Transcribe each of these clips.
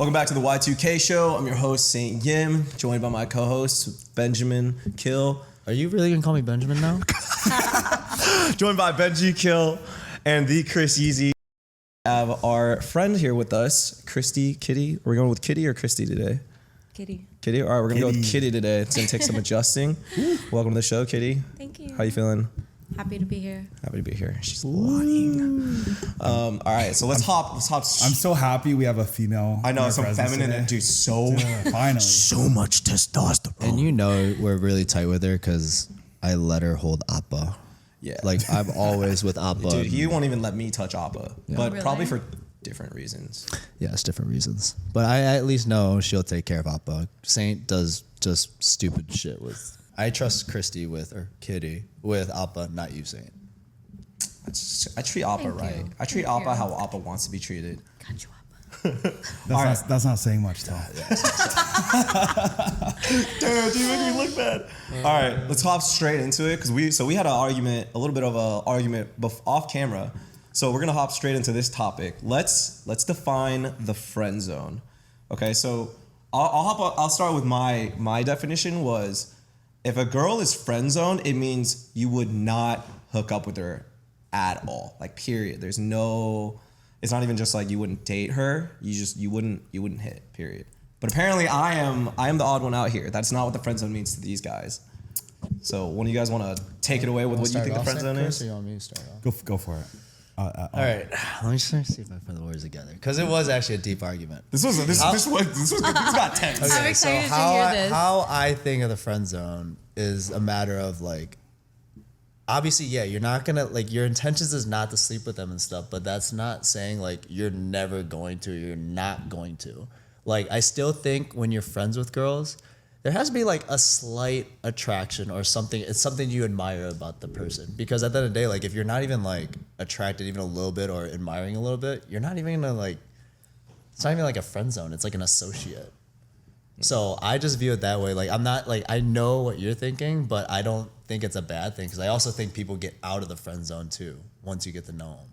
Welcome back to the Y2K show. I'm your host, Saint Yim, joined by my co-host, Benjamin Kill. Are you really gonna call me Benjamin now? Joined by Benji Kill and the Chris Yeezy. We have our friend here with us, Christy, Kitty. Are we going with Kitty or Christy today? Kitty. Kitty? All right, we're going to go with Kitty today. It's going to take some adjusting. Welcome to the show, Kitty. Thank you. How you feeling? Happy to be here. Happy to be here. She's lying. All right, so let's hop. I'm so happy we have a female. I know, some feminine and dude, finally. So much testosterone. And you know we're really tight with her because I let her hold Appa. Yeah. Like I'm always with Appa. Dude, he won't even let me touch Appa, but Really? probably for different reasons. Yeah, it's different reasons. But I at least know she'll take care of Appa. Saint does just stupid shit with. I trust Christy or Kitty with Appa, not you, Saint. I treat Appa Thank right. you. I treat Thank Appa you. how Appa wants to be treated. Got you up. That's not saying much, though. Dude, you make me look bad. All right, let's hop straight into it because we had a little bit of an argument off camera. So we're gonna hop straight into this topic. Let's define the friend zone. Okay, so I'll start with my definition was if a girl is friend zoned, it means you would not hook up with her at all. Like period. There's no. It's not even just like you wouldn't date her. You wouldn't hit. Period. But apparently I am the odd one out here. That's not what the friend zone means to these guys. So one of you guys want to take it away with what you think the friend zone is? Or you want me to start off? Go for it. All right, let me see if I put the words together because it was actually a deep argument. This got tense. Okay, I'm excited to how hear I, this. how I think of the friend zone is a matter of like, obviously, yeah, you're not gonna like your intentions is not to sleep with them and stuff, but that's not saying like you're never going to, you're not going to. Like I still think when you're friends with girls, there has to be like a slight attraction or something. It's something you admire about the person because at the end of the day, like if you're not even like attracted even a little bit or admiring a little bit, you're not even gonna like. It's not even like a friend zone. It's like an associate. So I just view it that way. Like I'm not like I know what you're thinking, but I don't think it's a bad thing because I also think people get out of the friend zone too once you get to know them.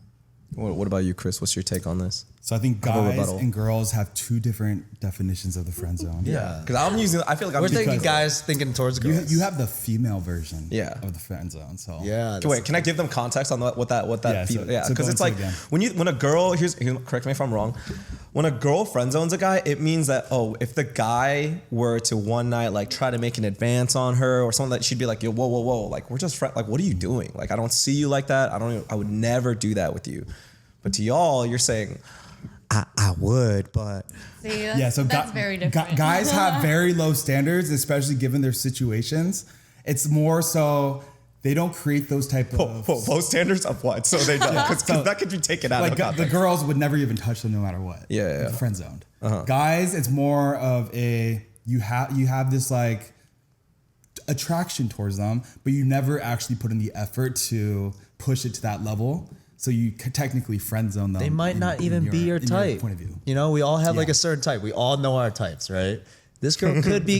What about you, Chris? What's your take on this? So I think Have a guys rebuttal. and girls have two different definitions of the friend zone. Yeah. Because I feel like I'm We're thinking because- guys thinking towards girls. You have the female version Yeah. of the friend zone. So yeah. Wait, can I give them context on what that Yeah, feel? so Yeah, because go it's into like it again. when a girl correct me if I'm wrong, when a girl friend zones a guy, it means that if the guy were to one night like try to make an advance on her or something, that she'd be like, yo, whoa, like we're just friends. Like what are you doing? Like I don't see you like that. I would never do that with you. But to y'all, you're saying I would, but See, that's very different. Guys have very low standards, especially given their situations. It's more so they don't create those type of low standards of what? So they don't because So, that could be taken out like of the context. girls would never even touch them no matter what. Yeah. Friend zoned. Guys, it's more of a you have this like attraction towards them, but you never actually put in the effort to push it to that level. So you could technically friend zone them. They might not even be your type. Point of view. You know, we all have like a certain type. We all know our types, right? This girl could be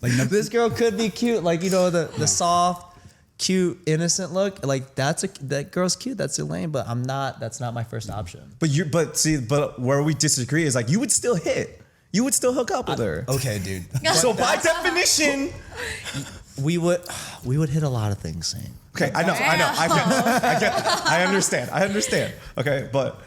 this girl could be cute, like you know the soft, cute, innocent look. Like that girl's cute. That's Elaine, but I'm not. That's not my first option. But where we disagree is like you would still hit. You would still hook up with her. Okay, dude. So by definition, we would hit a lot of things, Saint. okay, I know, I get that. I understand. Okay, but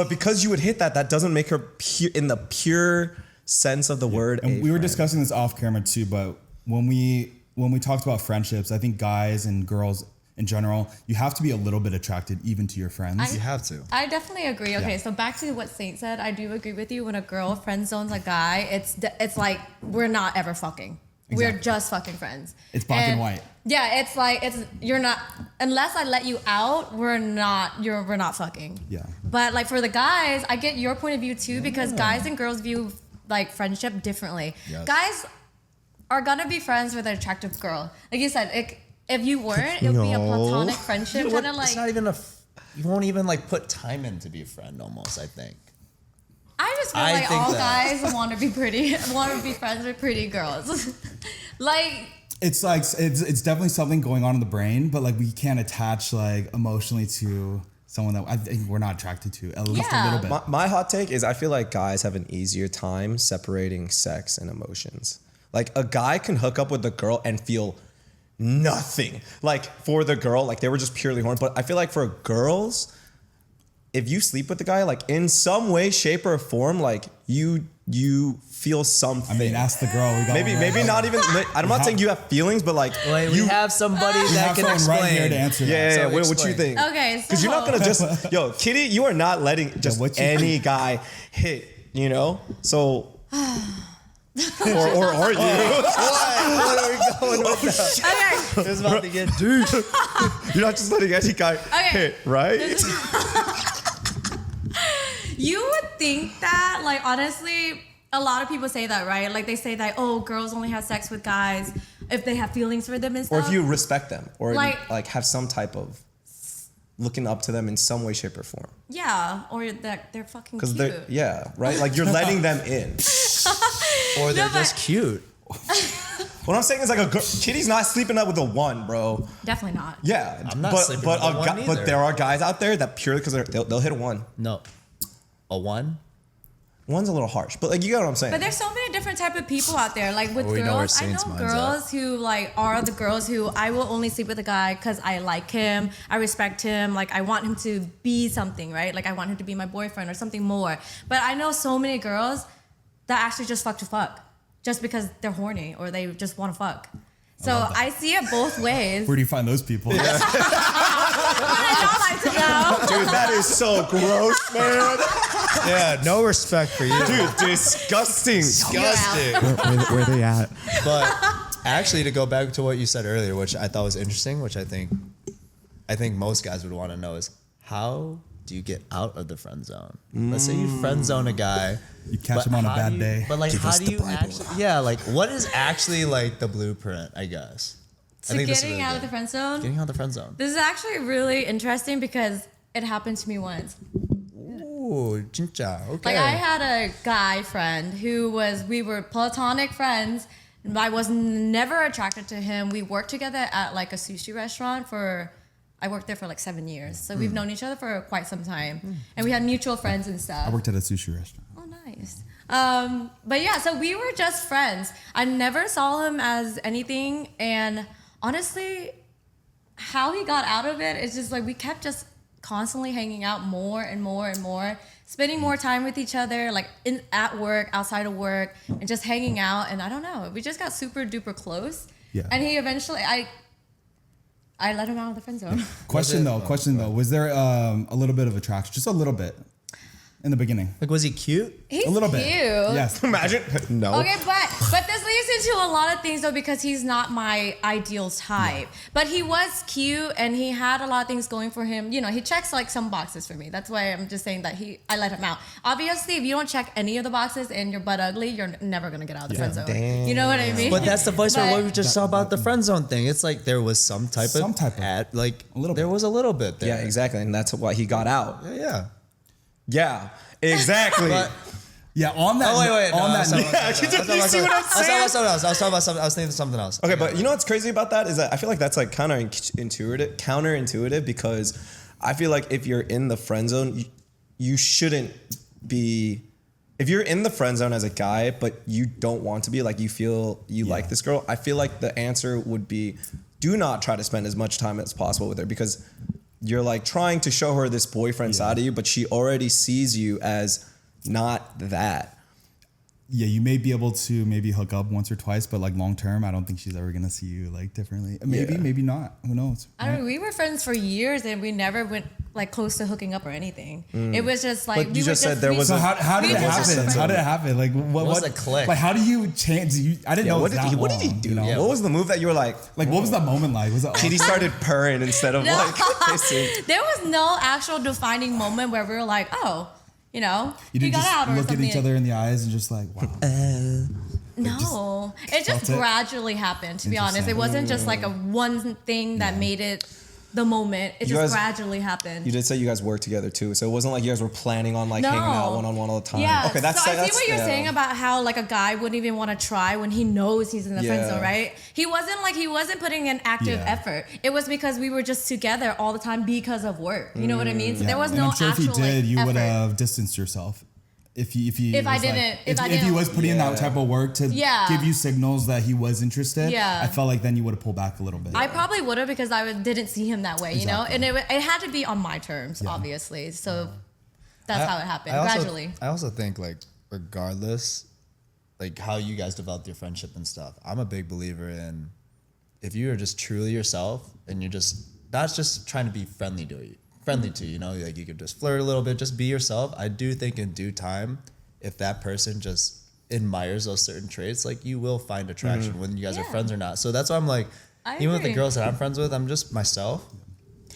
because you would hit that doesn't make her in the pure sense of the word. And we were friend. discussing this off camera too, but when we talked about friendships, I think guys and girls in general, you have to be a little bit attracted even to your friends. You have to. I definitely agree. Okay, Yeah. so back to what Saint said, I do agree with you. When a girl friend zones a guy, it's like we're not ever fucking. We're Exactly. just fucking friends. It's black and white. Yeah, it's like you're not unless I let you out, we're not fucking. Yeah. But like for the guys, I get your point of view too because guys and girls view like friendship differently. Yes. Guys are gonna be friends with an attractive girl. Like you said, if you weren't, it would be a platonic friendship, kind of like. It's not even you won't even like put time in to be a friend almost, I think. I just feel I like think all that- guys want to be pretty, want to be friends with pretty girls. Like It's definitely something going on in the brain, but like we can't attach like emotionally to someone that I think we're not attracted to at least a Yeah. little bit. My hot take is I feel like guys have an easier time separating sex and emotions. Like a guy can hook up with a girl and feel nothing. Like for the girl, like they were just purely horny. But I feel like for girls, if you sleep with the guy, like in some way, shape, or form, like you feel something. I mean, ask the girl. We got maybe not even. I'm not saying you have feelings, but like Wait, we have somebody We that have can someone explain. right here to answer that. yeah. So What you explain. think? Okay, so Because you're not gonna just Kitty, you are not letting just what you any guy hit. You know, so. or are you? What are we going with that? Okay. It's about to get deep. You're not just letting any guy hit, right? You would think that, like, honestly, a lot of people say that, right? Like, they say that, oh, girls only have sex with guys if they have feelings for them and Or stuff. if you respect them, or Like- have some type of looking up to them in some way, shape, or form. Yeah, or that they're fucking Because cute. right? Like you're letting them in. Or they're No, just but- cute. What I'm saying is like a girl, Kitty's not sleeping up with a one, bro. Definitely not. Yeah, I'm not but sleeping but with a one but either. there are guys out there that purely because they'll hit a one. No. A one? One's a little harsh, but like you get what I'm saying. But there's so many different type of people out there. Like with We know where girls, I know Saint's mind's girls who like are the girls who I will only sleep with a guy because I like him, I respect him, like I want him to be something, right? Like I want him to be my boyfriend or something more. But I know so many girls that actually just fuck to fuck, just because they're horny or they just want to fuck. So I see it both ways. Where do you find those people? I don't like to know. Dude, that is so gross, man. Yeah, no respect for you. Dude, disgusting. Disgusting. Where they at? But actually, to go back to what you said earlier, which I thought was interesting, which I think most guys would want to know is how do you get out of the friend zone? Let's say you friend zone a guy. You catch but him on a how bad do you- day. But like, Give how us do the you Bible. actually? Yeah, like, what is actually like the blueprint? I guess. So this is getting really out good. of the friend zone. Getting out of the friend zone. This is actually really interesting because it happened to me once. Ooh, jinja. Okay. Like I had a guy friend we were platonic friends. I was never attracted to him. We worked together at like a sushi restaurant I worked there for like 7 years. So we've known each other for quite some time. And we had mutual friends and stuff. I worked at a sushi restaurant. Oh, nice. But yeah, so we were just friends. I never saw him as anything. And honestly, how he got out of it is just like we kept just constantly hanging out more and more and more, spending more time with each other, like at work, outside of work, and just hanging out. And I don't know, we just got super duper close. Yeah. And he eventually, I let him out of the friend zone. Question though, was there a little bit of attraction, just a little bit, in the beginning? Like, was he cute? He's A little cute. bit. Yes. Imagine. No. Okay, but this leads into a lot of things though because he's not my ideal type. But he was cute and he had a lot of things going for him. You know, he checks like some boxes for me. That's why I'm just saying that I let him out. Obviously, if you don't check any of the boxes and you're butt ugly, you're never gonna get out of the friend zone. Damn. You know what I mean? But that's the voice where But- what we just saw about the friend zone thing. It's like there was some type of like A little there bit. was a little bit there. Yeah, exactly, and that's why he got out. Yeah. Yeah, exactly. But Yeah, on that. oh wait, on no, that. you see what I'm saying? I was talking about something. I was thinking something else. Okay, but you know what's crazy about that is that I feel like that's like counterintuitive because I feel like if you're in the friend zone, you shouldn't be. If you're in the friend zone as a guy, but you don't want to be, like you feel you like this girl, I feel like the answer would be do not try to spend as much time as possible with her because you're like trying to show her this boyfriend side of you, but she already sees you as not that. Yeah, you may be able to maybe hook up once or twice, but like long term, I don't think she's ever gonna see you like differently. Maybe, Yeah. maybe not. Who knows? I don't know, we were friends for years and we never went like close to hooking up or anything. It was just like But you just said there was So a- how did we it were just happen? friends. How did it happen? Like what? the click? Like how do you change? I didn't know. What it was did that he long, do? You know? Yeah. What was the move that you were like? Like what was that moment like? Was it? Kitty started purring instead of No. like kissing. There was no actual defining moment where we were like, oh, you know, You he didn't got just out or look something. at each other in the eyes and just like, wow. No, it just felt it? gradually happened. To be honest, it wasn't just like a one thing that made it the moment. It You just guys- gradually happened. You did say you guys worked together too, so it wasn't like you guys were planning on like hanging out one-on-one all the time. Yeah. Okay, that's so I see that's, what you're yeah. saying about how like a guy wouldn't even want to try when he knows he's in the friend zone, right? He wasn't putting an active effort. It was because we were just together all the time because of work. You know what I mean? So there was And no I'm sure actual if you did, you effort. would have distanced yourself. If he was putting in that type of work to give you signals that he was interested, I felt like then you would have pulled back a little bit. I probably would have because I didn't see him that way, you know, and it had to be on my terms, obviously. So that's how it happened gradually. I also think like regardless, like how you guys developed your friendship and stuff. I'm a big believer in if you are just truly yourself and you're just not just trying to be friendly to you, you know, like you could just flirt a little bit, just be yourself. I do think in due time, if that person just admires those certain traits, like you will find attraction when you guys are friends or not. So that's why I'm like, even with the girls that I'm friends with, I'm just myself.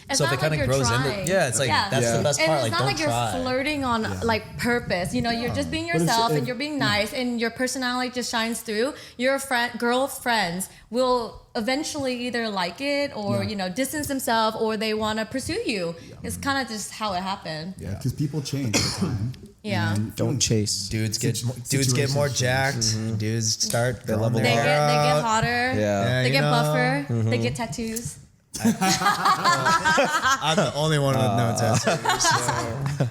It's so if not it kind like of you're grows trying. into that's the best And part. it's Like not don't like try. you're flirting on like purpose. You know, you're just being yourself and you're being nice and your personality just shines through. Your girlfriends will eventually either like it or you know distance themselves or they want to pursue you. It's kind of just how it happened. Yeah, because people change over time. Yeah. And Don't chase. Dudes get more jacked. Dudes start They level They up. get hotter. Yeah. They you get know. buffer. They get tattoos. I'm the only one with no tattoos.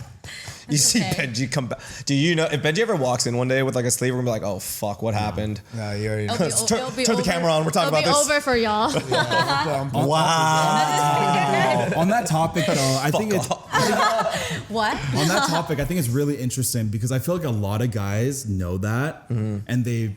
You see okay. Benji come back. Do you know if Benji ever walks in one day with like a sleeve, we're gonna be like, oh fuck, what happened? No, you already know. It'll be Turn the over. camera on, we're talking It'll about be this. over for y'all. Wow. On that topic, though, I think it's What? on that topic. I think it's really interesting because I feel like a lot of guys know that and they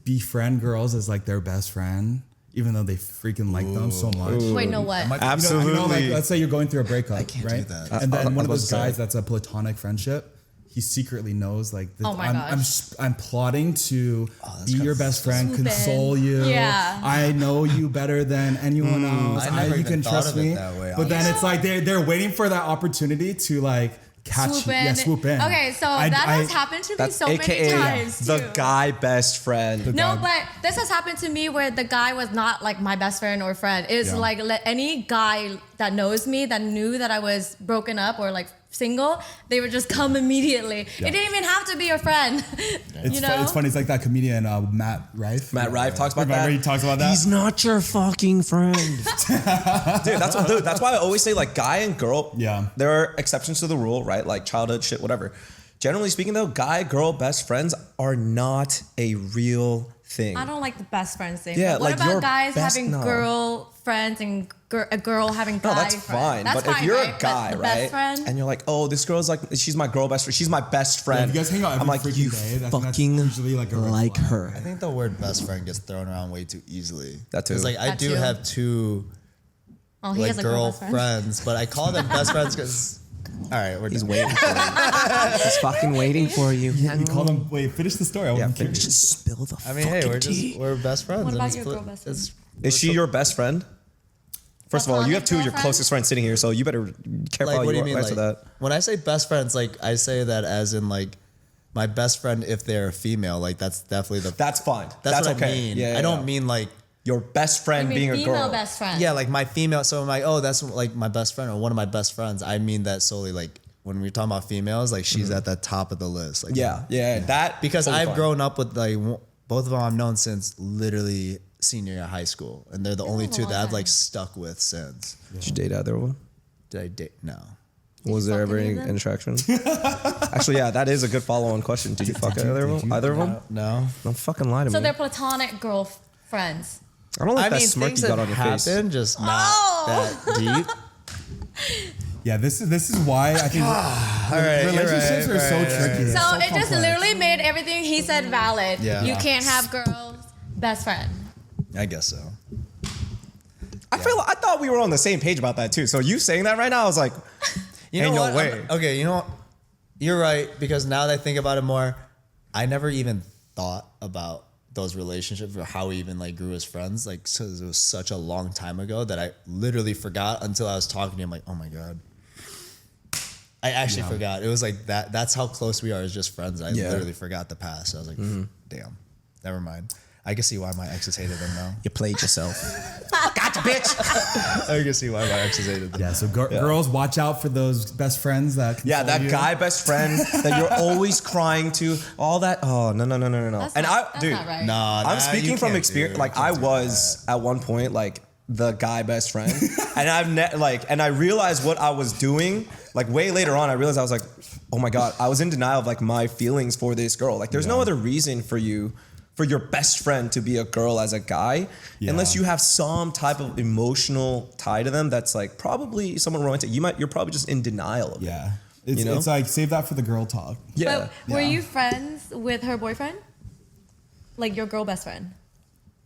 befriend girls as like their best friend, even though they freaking like them so much. Wait, no what? Absolutely. You know, like, let's say you're going through a breakup, I can't do right? that. And then I one of was those about to guys say. that's a platonic friendship, he secretly knows like Oh my gosh. I'm plotting to be your best friend, Swoop in. console you. Yeah. I know you better than anyone else. I never you even can thought trust of it me. that way, But then it's like they're waiting for that opportunity to like catch Swoop you. in. Yeah, swoop in. Okay, so that has happened to me That's so AKA many times the too. guy best friend. No, but this has happened to me where the guy was not like my best friend or friend. It's like any guy that knows me that knew that I was broken up or like single, they would just come immediately. It didn't even have to be your friend. It's, you know? it's funny. It's like that comedian Matt Rife. Matt Rife talks about Remember that. he talks about that? He's not your fucking friend. dude, that's why I always say like guy and girl. Yeah. There are exceptions to the rule, right? Like childhood shit, whatever. Generally speaking, though, guy, girl, best friends are not a real thing. I don't like the best friends thing. Yeah, What like about your guys best- having no. girl friends and a girl having guy No, that's friends? fine. That's but if fine, you're right? a guy, But the right, best friend? and you're like, oh, this girl's like, she's my girl best friend. She's my best friend. If you guys hang out every I'm like, freaking you day, that's fucking usually like a red like flag. her. I think the word best friend gets thrown around way too easily. That too. It's like I That do too. have two Oh, he like has a girl girl best friend. friends, but I call them best friends because. All right, we're He's done. waiting for you. He's fucking waiting for you. You call them. Wait, finish the story. Yeah, I'm finish, curious. just spill the I mean, hey, fucking tea. we're best friends. What and about it's your pl- girl best friend? it's- Is she your best friend? First of all, you have two of your closest friends sitting here, so you better careful Like, how what do you you mean? answer Like, that. when I say best friends, like I say that as in like my best friend if they're a female. Like that's definitely the. That's fine. That's what okay. I mean. Yeah, I don't mean like. your best friend I mean, being a female girl. best friend. Yeah, like my female. So I'm like, oh, that's like my best friend or one of my best friends. I mean that solely like when we're talking about females, like she's at the top of the list. Like Yeah, that because totally I've fine. grown up with like both of them I've known since literally senior year of high school, and they're the only two that I've like stuck with since. Did you date either one? Did I date? No. Was there fuck ever any any of them? attraction? Actually, yeah, that is a good follow-on question. Did you fuck either of them? Either of them? No. Don't fucking lie to So me. they're platonic girl friends. I don't like I that mean, smirk things you got have on your face. happened, just not that deep. Yeah, this is why I think relationships are so tricky. So It's it just complex. literally made everything he said valid. Yeah. You can't have girls best friend. I guess so. I thought we were on the same page about that too. So you saying that right now, I was like, You know ain't what? no way. Okay, you know what? You're right, because now that I think about it more, I never even thought about those relationships or how we even like grew as friends. Like, so it was such a long time ago that I literally forgot until I was talking to him. Like, oh my god, I actually forgot. It was like that. That's how close we are as just friends. I Yeah. literally forgot the past. So I was like, damn, never mind. I can see why my exes hated him now. You played yourself. God fact, bitch. I can see why my ex is hated that. Yeah, so girls, watch out for those best friends that console Yeah, that you. guy best friend that you're always crying to. All that. Oh no. That's And not, dude, that's not right. Nah, I'm speaking from experience. Like I was at one point like the guy best friend, and and I realized what I was doing. Like way later on, I realized I was like, oh my god, I was in denial of like my feelings for this girl. Like there's no other reason for your best friend to be a girl as a guy, unless you have some type of emotional tie to them. That's like probably someone romantic. You're probably just in denial of it. Yeah. It's, You know? it's like, save that for the girl talk. Yeah. But were Yeah. you friends with her boyfriend? Like your girl best friend?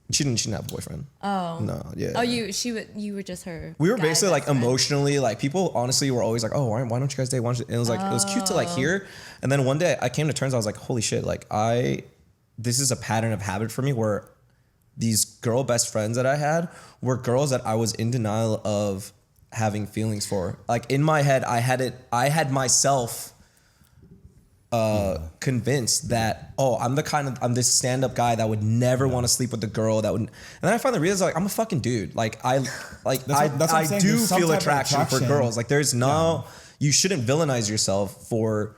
She didn't have a boyfriend. Oh. No, yeah. Oh, you were just her. We were guy basically like best friend. emotionally, like people honestly were always like, oh, why don't you guys date? And it was like, it was cute to like hear. And then one day I came to terms, I was like, holy shit, like this is a pattern of habit for me where these girl best friends that I had were girls that I was in denial of having feelings for. Like in my head, I had myself convinced that I'm this stand-up guy that would never want to sleep with the girl that would, and then I finally realized like I'm a fucking dude. Like I That's what I'm saying. do There's some feel type of attraction for attraction. girls. Like there's no you shouldn't villainize yourself for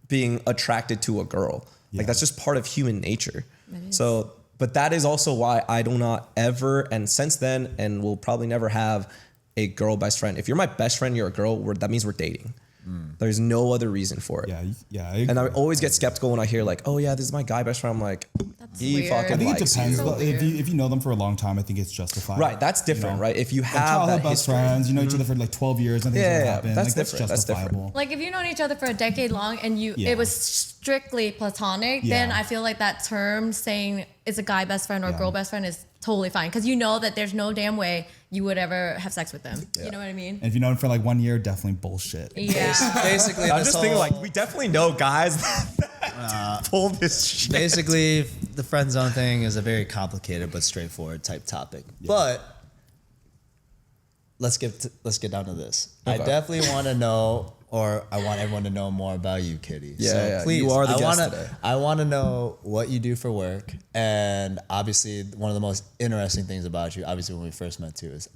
being attracted to a girl. Yeah. Like that's just part of human nature. So but that is also why I do not ever, and since then and will probably never have a girl best friend. If you're my best friend, you're a girl, that means we're dating. There's no other reason for it. Yeah. And I always get skeptical when I hear like, oh yeah, this is my guy best friend. I'm like, That's he weird. fucking I think it likes depends. you. So weird. If you know them for a long time, I think it's justified. Right, that's different, You know? right? If you Like have childhood that best history. friends, you know each other for like 12 years, and things Yeah, will yeah, happen. that's like, different, that's different. justifiable. Like if you've known each other for a decade long and Yeah. it was strictly platonic, then Yeah. I feel like that term saying it's a guy best friend or girl best friend is totally fine because you know that there's no damn way you would ever have sex with them. You know what I mean? And if you know them for like 1 year, definitely bullshit. Yeah. Basically, I'm this just thinking whole- like we definitely know guys that pull this shit. basically the friend zone thing is a very complicated but straightforward type topic. But let's get down to this. Okay. I definitely want to know, or I want everyone to know more about you, Kitty. Yeah, so yeah, please, you are the I guest wanna, today. I want to know what you do for work, and obviously one of the most interesting things about you, obviously when we first met too, is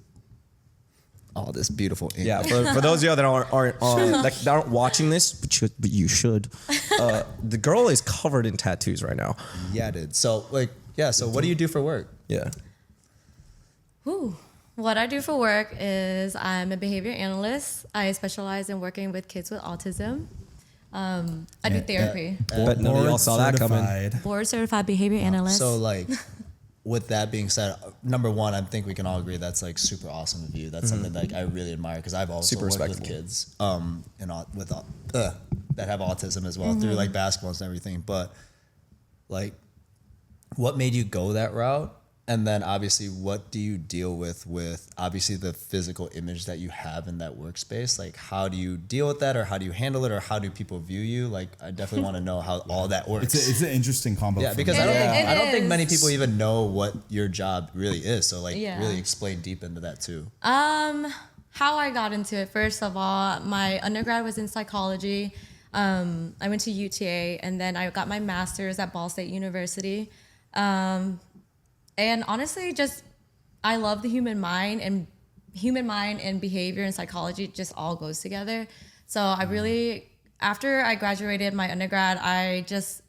all this beautiful ink. Yeah, for those of you that aren't watching this, but you should. The girl is covered in tattoos right now. Yeah, dude. So so what do you do for work? Yeah. Whew. What I do for work is I'm a behavior analyst. I specialize in working with kids with autism. I do therapy. Bet none of y'all saw that coming. Certified. Board certified behavior analyst. So like, with that being said, number one, I think we can all agree that's like super awesome of you. That's something like I really admire because I've also Super worked with respectable. kids that have autism as well through like basketballs and everything. But like, what made you go that route? And then obviously, what do you deal with obviously the physical image that you have in that workspace? Like, how do you deal with that, or how do you handle it, or how do people view you? Like, I definitely want to know how all that works. It's an interesting combo. Yeah, for because me. I don't think many is. people even know what your job really is. So like Yeah. really explain deep into that too. How I got into it, first of all, my undergrad was in psychology. I went to UTA, and then I got my master's at Ball State University. And honestly, just I love the human mind and behavior and psychology just all goes together. So I really, after I graduated my undergrad, I just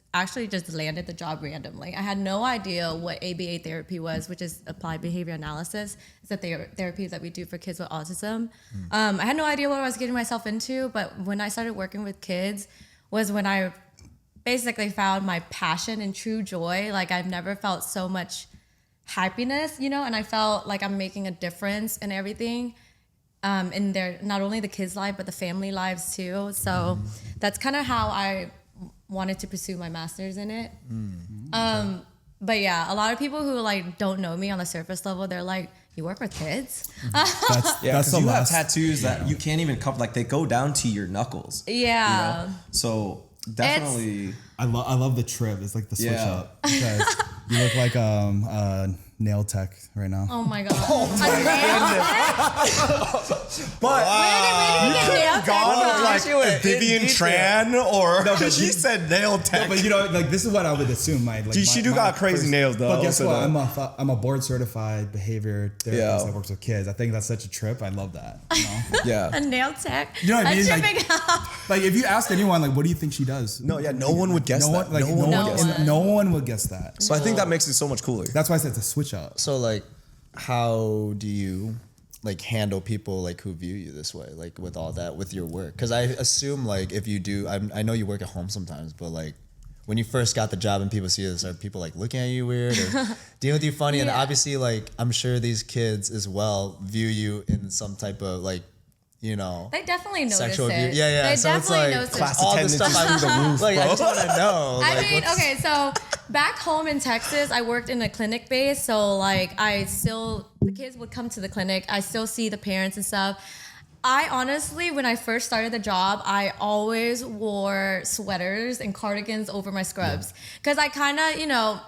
landed the job randomly. I had no idea what ABA therapy was, which is applied behavior analysis. It's a therapy that we do for kids with autism. I had no idea what I was getting myself into, but when I started working with kids was when I basically found my passion and true joy. Like I've never felt so much happiness, and I felt like I'm making a difference in everything, in their, not only the kids' life, but the family lives too. So that's kind of how I wanted to pursue my master's in it. But yeah, a lot of people who like don't know me on the surface level, they're like, you work with kids? That's Yeah, because the you have last. tattoos that you can't even cover. Like they go down to your knuckles. Yeah. You know? So definitely. I love the trip. It's like the switch Yeah. up because you look like nail tech right now. Oh my god. But Where did you get nail tech gone from? like Vivian Tran or No, but she you- said nail tech. But you know, like this is what I would assume. She got crazy nails though. But guess I'll what? say that. I'm a board certified behavior therapist Yeah. that works with kids. I think that's such a trip. I love that. You know? Yeah. A nail tech. You know what I mean? I'm Like- tripping out. Like if you ask anyone, like, what do you think she does? No, yeah, no one would guess that. Like, No one would guess that. no one would guess that. So I think that makes it so much cooler. That's why I said it's a switch up. So like, how do you like handle people like who view you this way, like with all that, with your work? Because I assume like if you do, I know you work at home sometimes, but like when you first got the job and people see this, are people like looking at you weird or dealing with you funny? And Yeah. obviously like I'm sure these kids as well view you in some type of like, you know, They definitely notice sexual it. view. Yeah. They So it's definitely like notice class it. all the attendance stuff is I through the roof, like, I bro. just want to know. I like, mean, what's- okay, so back home in Texas, I worked in a clinic base, so like the kids would come to the clinic. I still see the parents and stuff. I honestly, when I first started the job, I always wore sweaters and cardigans over my scrubs because I kind of,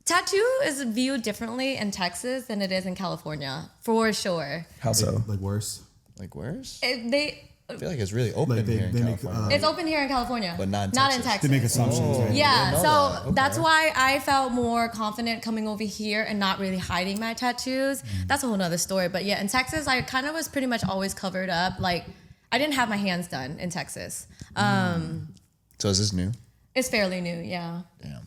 tattoo is viewed differently in Texas than it is in California, for sure. How so? Like worse. Like where's? I I feel like it's really open Like here in they make, California. It's open here in California, But not in in Texas. Texas. They make assumptions. right? Yeah, didn't so know that. Okay. that's why I felt more confident coming over here and not really hiding my tattoos. That's a whole nother story. But yeah, in Texas, I kind of was pretty much always covered up. Like, I didn't have my hands done in Texas. So is this new? It's fairly new, yeah. Damn.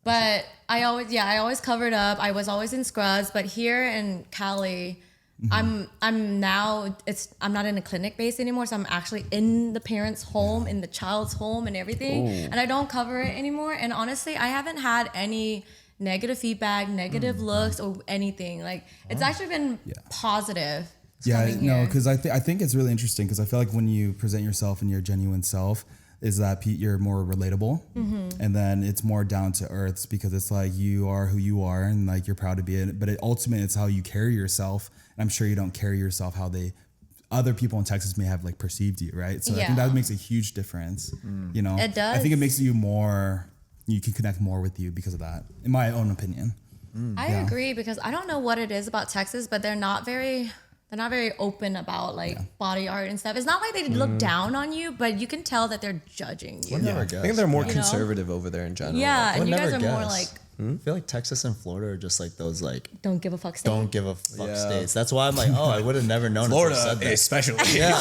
But I always covered up. I was always in scrubs. But here in Cali, I'm not in a clinic base anymore, so I'm actually in the parent's home, in the child's home and everything. And I don't cover it anymore. And honestly, I haven't had any negative feedback, negative looks or anything. Like it's actually been positive. Yeah, coming no, here. because I think it's really interesting because I feel like when you present yourself and your genuine self, is that you're more relatable, and then it's more down to earth because it's like you are who you are and like you're proud to be it. But ultimately, it's how you carry yourself. And I'm sure you don't carry yourself how other people in Texas may have like perceived you, right? So I think Yeah. that makes a huge difference. You know, It does. I think it makes you more. You can connect more with you because of that, in my own opinion. I agree because I don't know what it is about Texas, but they're not very open about like body art and stuff. It's not like they look down on you, but you can tell that they're judging you. We'll never I guess. think they're more You know? conservative over there in general. Yeah, We'll and you guys never are more guess. like I feel like Texas and Florida are just like those like don't give a fuck. State. don't give a fuck Yeah. states. That's why I'm like, oh, I would have never known. Florida, if they said that. especially. Yeah.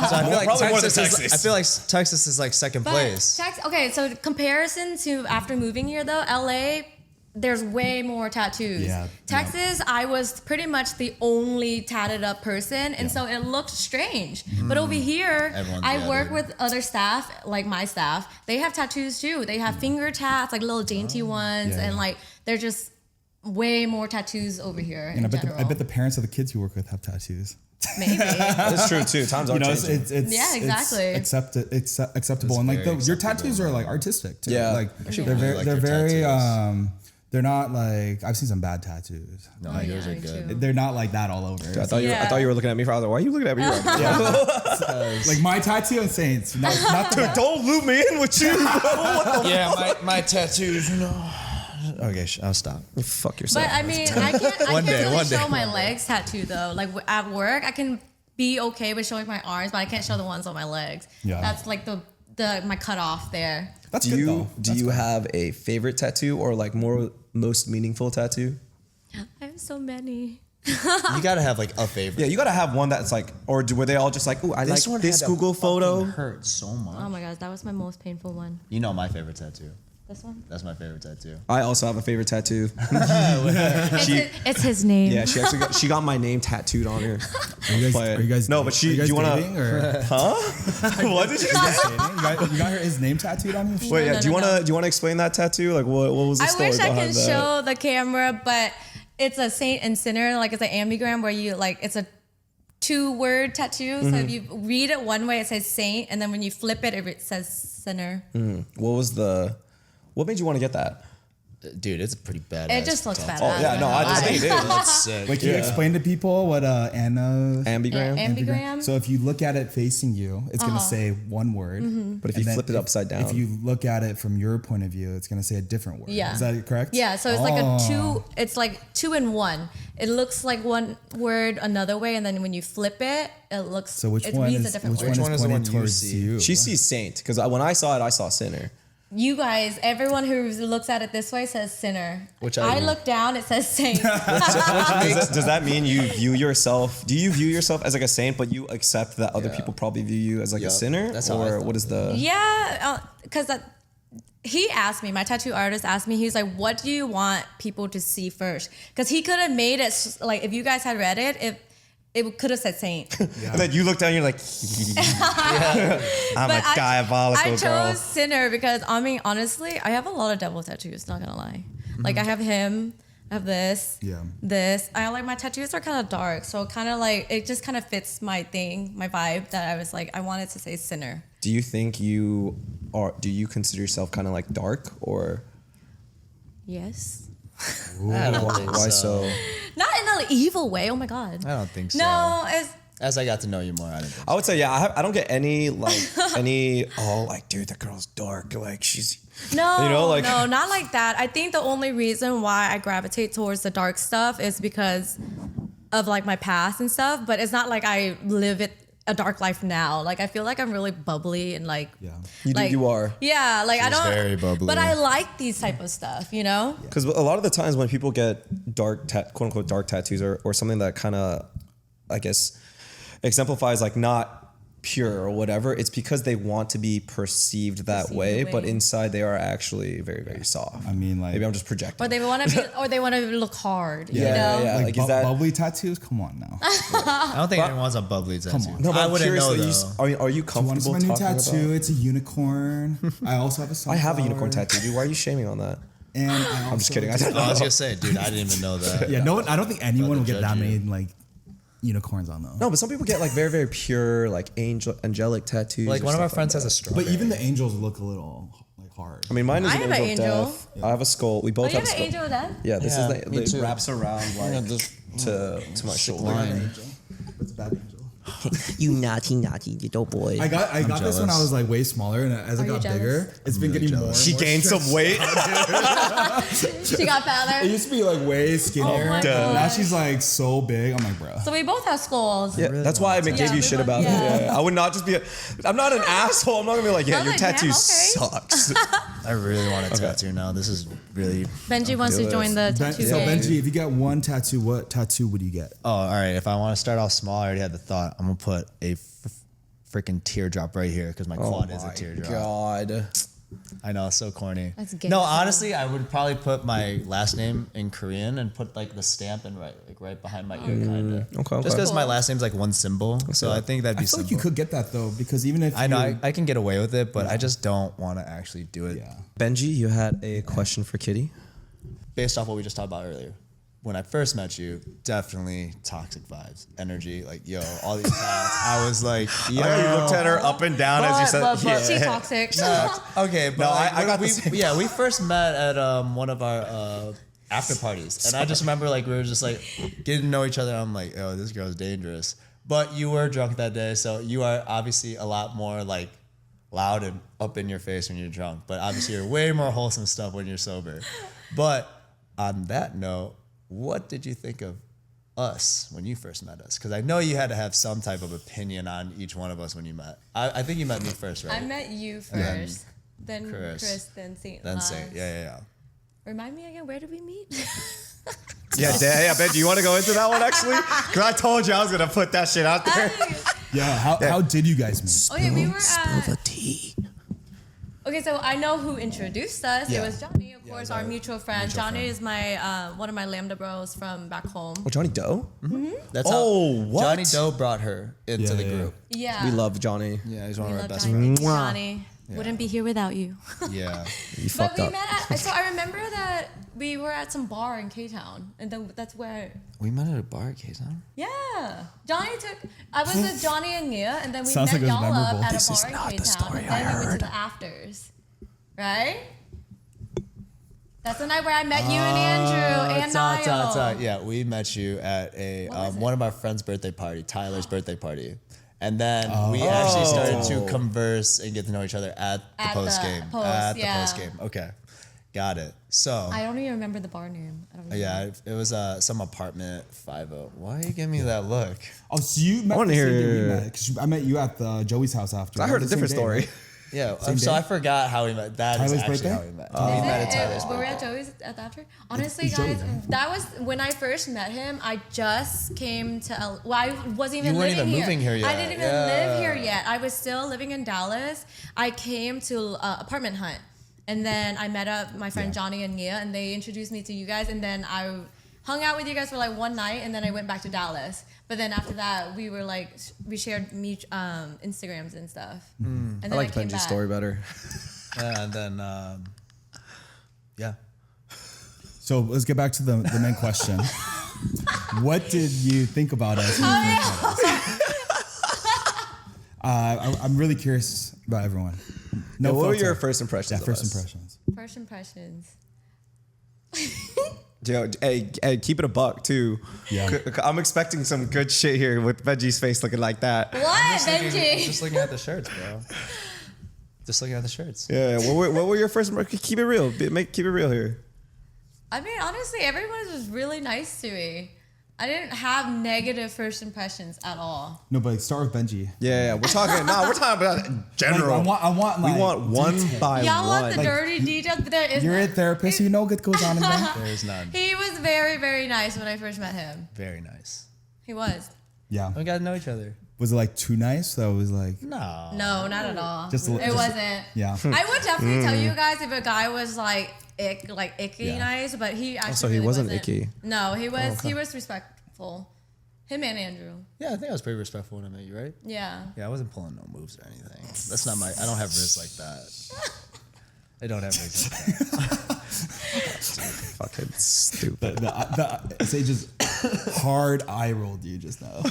So I feel like Probably more than Texas. Texas. I feel like Texas is like second place. Okay, so comparison to after moving here though, LA, there's way more tattoos. Yeah, Texas, I was pretty much the only tatted up person, and so it looked strange. But over here, Everyone's I work gathered. with other staff, like my staff. They have tattoos too. They have finger tats, like little dainty ones, and like they're just way more tattoos over here. And in I bet the parents of the kids you work with have tattoos. maybe. That's true too. Times are You know, it's changing. Yeah, exactly. acceptable, and like very your tattoos are like artistic too. Yeah. Like Actually, they're really very, like they're your very, tattoos. they're not like I've seen some bad tattoos. No, Oh, yours yeah, are me good. too. They're not like that all over. I thought Yeah. you were looking at me. I was like, why are you looking at me? Like my tattoo and Saints, not the, Don't loop me in with you. Yeah, my tattoos. Okay, I'll stop. Fuck yourself. But I mean, I can't One day, really one day. show my legs tattooed though. Like at work, I can be okay with showing my arms, but I can't show the ones on my legs. Yeah. That's like the my cutoff there. that's do good you though. do you have a favorite tattoo or like most meaningful tattoo? I have so many. You gotta have like a favorite. Yeah, you gotta have one that's like, or were they all just like, ooh, I like this Google photo? Hurt so much. Oh my gosh, that was my most painful one. You know my favorite tattoo. This one. That's my favorite tattoo. I also have a favorite tattoo. It's his name. Yeah, she got my name tattooed on her. Are you guys? No, but are you guys do you wanna? dating, or What did you say? dating? You got his name tattooed on you? Wait, yeah. No, do you no, wanna no. do you wanna explain that tattoo? Like, what was the I story wish I behind can that? show the camera, but it's a saint and sinner. Like it's an ambigram where you like it's a 2-word tattoo. So if you read it one way, it says saint, and then when you flip it, it says sinner. What made you want to get that? Dude, it's pretty bad. It just looks bad. Oh yeah, no, I just think it is. That's sick. Like, can you explain to people what Ambigram. Ambigram. So if you look at it facing you, it's gonna say one word. But if you And then flip it upside down, if you look at it from your point of view, it's gonna say a different word. Yeah. Is that correct? Yeah, so it's like a Oh. two. It's like 2 in 1. It looks like one word another way, and then when you flip it, it looks. So which it one reads a is different which word. one is the one pointing you towards see? you? she sees saint because when I saw it, I saw sinner. You guys, everyone who looks at it this way says sinner. Which I look down, it says saint. Does that mean you view yourself? Do you view yourself as like a saint, but you accept that other Yeah. people probably view you as like a Yup, sinner, that's how I or thought. what is the? Yeah, because he asked me, my tattoo artist asked me, he's like, what do you want people to see first? Because he could have made it like, if you guys had read it, it could have said saint. And then you look down, you're like, I'm But a diabolical I girl. chose sinner because, I mean, honestly, I have a lot of devil tattoos, not gonna lie. Like, I have him, I have this, Yeah. this. I like, my tattoos are kind of dark, so kind of like, it just kind of fits my thing, my vibe, that I was like, I wanted to say sinner. Do you think you are? Do you consider yourself kind of like dark, or Yes. I don't think why so? Not in an evil way, oh my God. I don't think so. No, it's, As I got to know you more, I didn't think I would say yeah. I don't get any like like dude, that girl's dark. Like she's no, You know, like- no, not like that. I think the only reason why I gravitate towards the dark stuff is because of like my past and stuff, but it's not like I live a dark life now. Like I feel like I'm really bubbly and like Yeah. you are. Yeah, like I She's don't very bubbly. But I like these type of stuff, you know? Because a lot of the times when people get quote unquote dark tattoos or something that kind of, I guess, exemplifies like not pure or whatever, it's because they want to be perceived that Perceived way, way. but inside they are actually very, very soft. I mean, like, maybe I'm just projecting. Or they want to be or they want to look hard, you Yeah, know? yeah. like, like, is that- bubbly tattoos? Come on now. I don't think anyone wants a bubbly tattoo. Come on. No, but I I'm wouldn't curious, know like, though. are you You want to comfortable see my new talking tattoo? about? It's a unicorn. I also have a sunflower. I have a unicorn tattoo, dude. Why are you shaming on that? And I'm just kidding. I don't I was know. gonna say, dude, I didn't even know that. Yeah, no one. I don't think anyone Not will to get that judge you. many like unicorns on though. No, but some people get like very, very pure, like angelic tattoos. Like or one of our stuff friends like has a that. strawberry. But even the angels look a little like hard. I mean, mine is I an have an angel of angel. death. I have a skull. We Oh, both you have have a an skull. angel of death? Yeah, this Yeah, is me it too. wraps around like to my shoulder. line. It's a bad angel. You naughty little boy. I got this when I jealous. was like way smaller, and as I Are you got jealous? bigger, it's been really getting jealous. more. She and more gained some stressed. weight. She got It fatter. used to be like way skinnier. Oh my Now gosh. she's like so big. I'm like, bro. So we both have skulls. Yeah, that's why I gave Yeah, you we shit both- about yeah. it. Yeah, I would not just be. I'm not an asshole. I'm not gonna be like, yeah, I'm your like, tattoo damn, okay. sucks. I really want a tattoo now. This is really. Benji wants do to join the Ben, tattoo so gang. Benji, if you get one tattoo, what tattoo would you get? Oh, all right. If I want to start off small, I already had the thought. I'm gonna put a freaking teardrop right here because my quad is a teardrop. God. I know, it's so corny. That's gay no, as hell. honestly, I would probably put my last name in Korean and put like the stamp in right behind my ear, kind of. Okay. Just because my Cool. last name's like one symbol, so I think that'd I be feel simple. like you could get that though, because even if I know you- I can get away with it, but I just don't want to actually do it. yeah. Benji, you had a question for Kitty. Based off what we just talked about earlier. When I first met you, definitely toxic vibes, energy, like yo, all these tats. I was like, yo. You looked at her up and down as you said. But she's toxic. Okay, but No, like, I got the we, same yeah, we first met at one of our after parties, and I just remember like we were just like getting to know each other. I'm like, oh, this girl's dangerous. But you were drunk that day, so you are obviously a lot more like loud and up in your face when you're drunk. But obviously, you're way more wholesome stuff when you're sober. But on that note, what did you think of us when you first met us? Because I know you had to have some type of opinion on each one of us when you met. I think you met me first, right? I met you first, then Chris. Chris, then St. Then Laz. say, yeah. Remind me again, where did we meet? Yeah, Ben, do you want to go into that one actually? Because I told you I was gonna put that shit out there. Yeah. How did you guys meet? Okay, we were at. tea. Okay, so I know who introduced us. Yeah. It was Johnny, of course, our mutual friend. Johnny is my one of my Lambda bros from back home. Oh, Johnny Doe? That's Oh, how what? Johnny Doe brought her into Yeah, the yeah, group. Yeah, We love Johnny. Yeah, he's one We of our love best Johnny. friends. Thank you, Johnny. Yeah. Wouldn't be here without you. Yeah. You But fucked we up. met at. So I remember that we were at some bar in K Town, and then that's where. We met at a bar at K-Town? Yeah, Johnny took. I was with Johnny and Nia, and then we Sounds met like it was y'all memorable. up at This a is bar in not K the Town, story and then I we went heard. to the afters, right? That's the night where I met you and Andrew and Niall. Yeah, we met you at a one of our friends' birthday party, Tyler's birthday party. And then we actually started to converse and get to know each other at the post game. At the post game. Okay. Got it. So I don't even remember the bar name. I don't even yeah, it was some apartment 50. Why are you giving me that look? Oh, so you met the same day we met? Because I met you at the Joey's house after. I heard a different story. Right? Yeah, so I forgot how we met. That Tyler's is actually birthday? how we met. Is We it? met at Tyler's Were we birthday. at Joey's at the after? Honestly, it's Joey guys, then. that was when I first met him. I just came to well, I wasn't even You weren't living even moving here yet. I didn't even live here yet. I was still living in Dallas. I came to apartment hunt, and then I met up my friend Johnny and Nia, and they introduced me to you guys, and then I hung out with you guys for like one night, and then I went back to Dallas. But then after that, we were like, we shared Instagrams and stuff. And then I like came Benji's back. story better. Yeah, and then yeah. So let's get back to the main question. What did you think about us? I'm really curious about everyone. No, what were filter. your first impressions? Yeah, of first us? impressions. First impressions. Yo, hey, keep it a buck too. Yeah. I'm expecting some good shit here with Benji's face looking like that. What, Benji? Just looking at the shirts, bro. Just looking at the shirts. Yeah, what were your first? Keep it real. Keep it real here. I mean, honestly, everyone was really nice to me. I didn't have negative first impressions at all. No, but start with Benji. Yeah, we're talking about general. Like, I want we like, want one detail. by Y'all one. want the dirty details, but there is You're a none. therapist. You know what goes on in there. There's none. He was very, very nice when I first met him. Very nice. He was. Yeah. We got to know each other. Was it like too nice? That was like. No. No, not at all. Just a li- it just- wasn't. Yeah. I would definitely tell you guys if a guy was like icky Yeah. nice, but he actually so he really wasn't icky. No, he was. He was respectful. Him and Andrew. Yeah, I think I was pretty respectful when I met you, right? Yeah. Yeah, I wasn't pulling no moves or anything. That's not my. I don't have wrists like that. I don't have wrists like that. Fucking stupid. Sage's hard eye rolled you just now.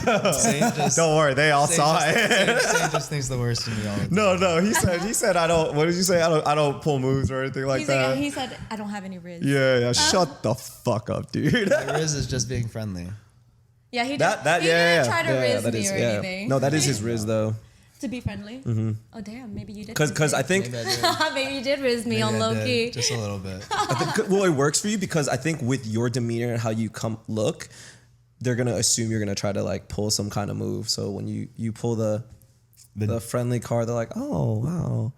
Don't worry, they all saw it. Sage just thinks the worst of me all the time. No, he said I don't. What did you say? I don't pull moves or anything like that. He said, I don't have any riz. Yeah. Shut the fuck up, dude. My Riz is just being friendly. Yeah, he did. That he yeah. didn't try to riz that me is, or yeah. anything. No, that is his riz though. To be friendly. Oh damn, maybe you did. Because I think Maybe I did. maybe you did riz me Maybe on I low did, key. just a little bit. well, it works for you because I think with your demeanor and how you look, they're gonna assume you're gonna try to like pull some kind of move. So when you pull the friendly card, they're like, oh wow.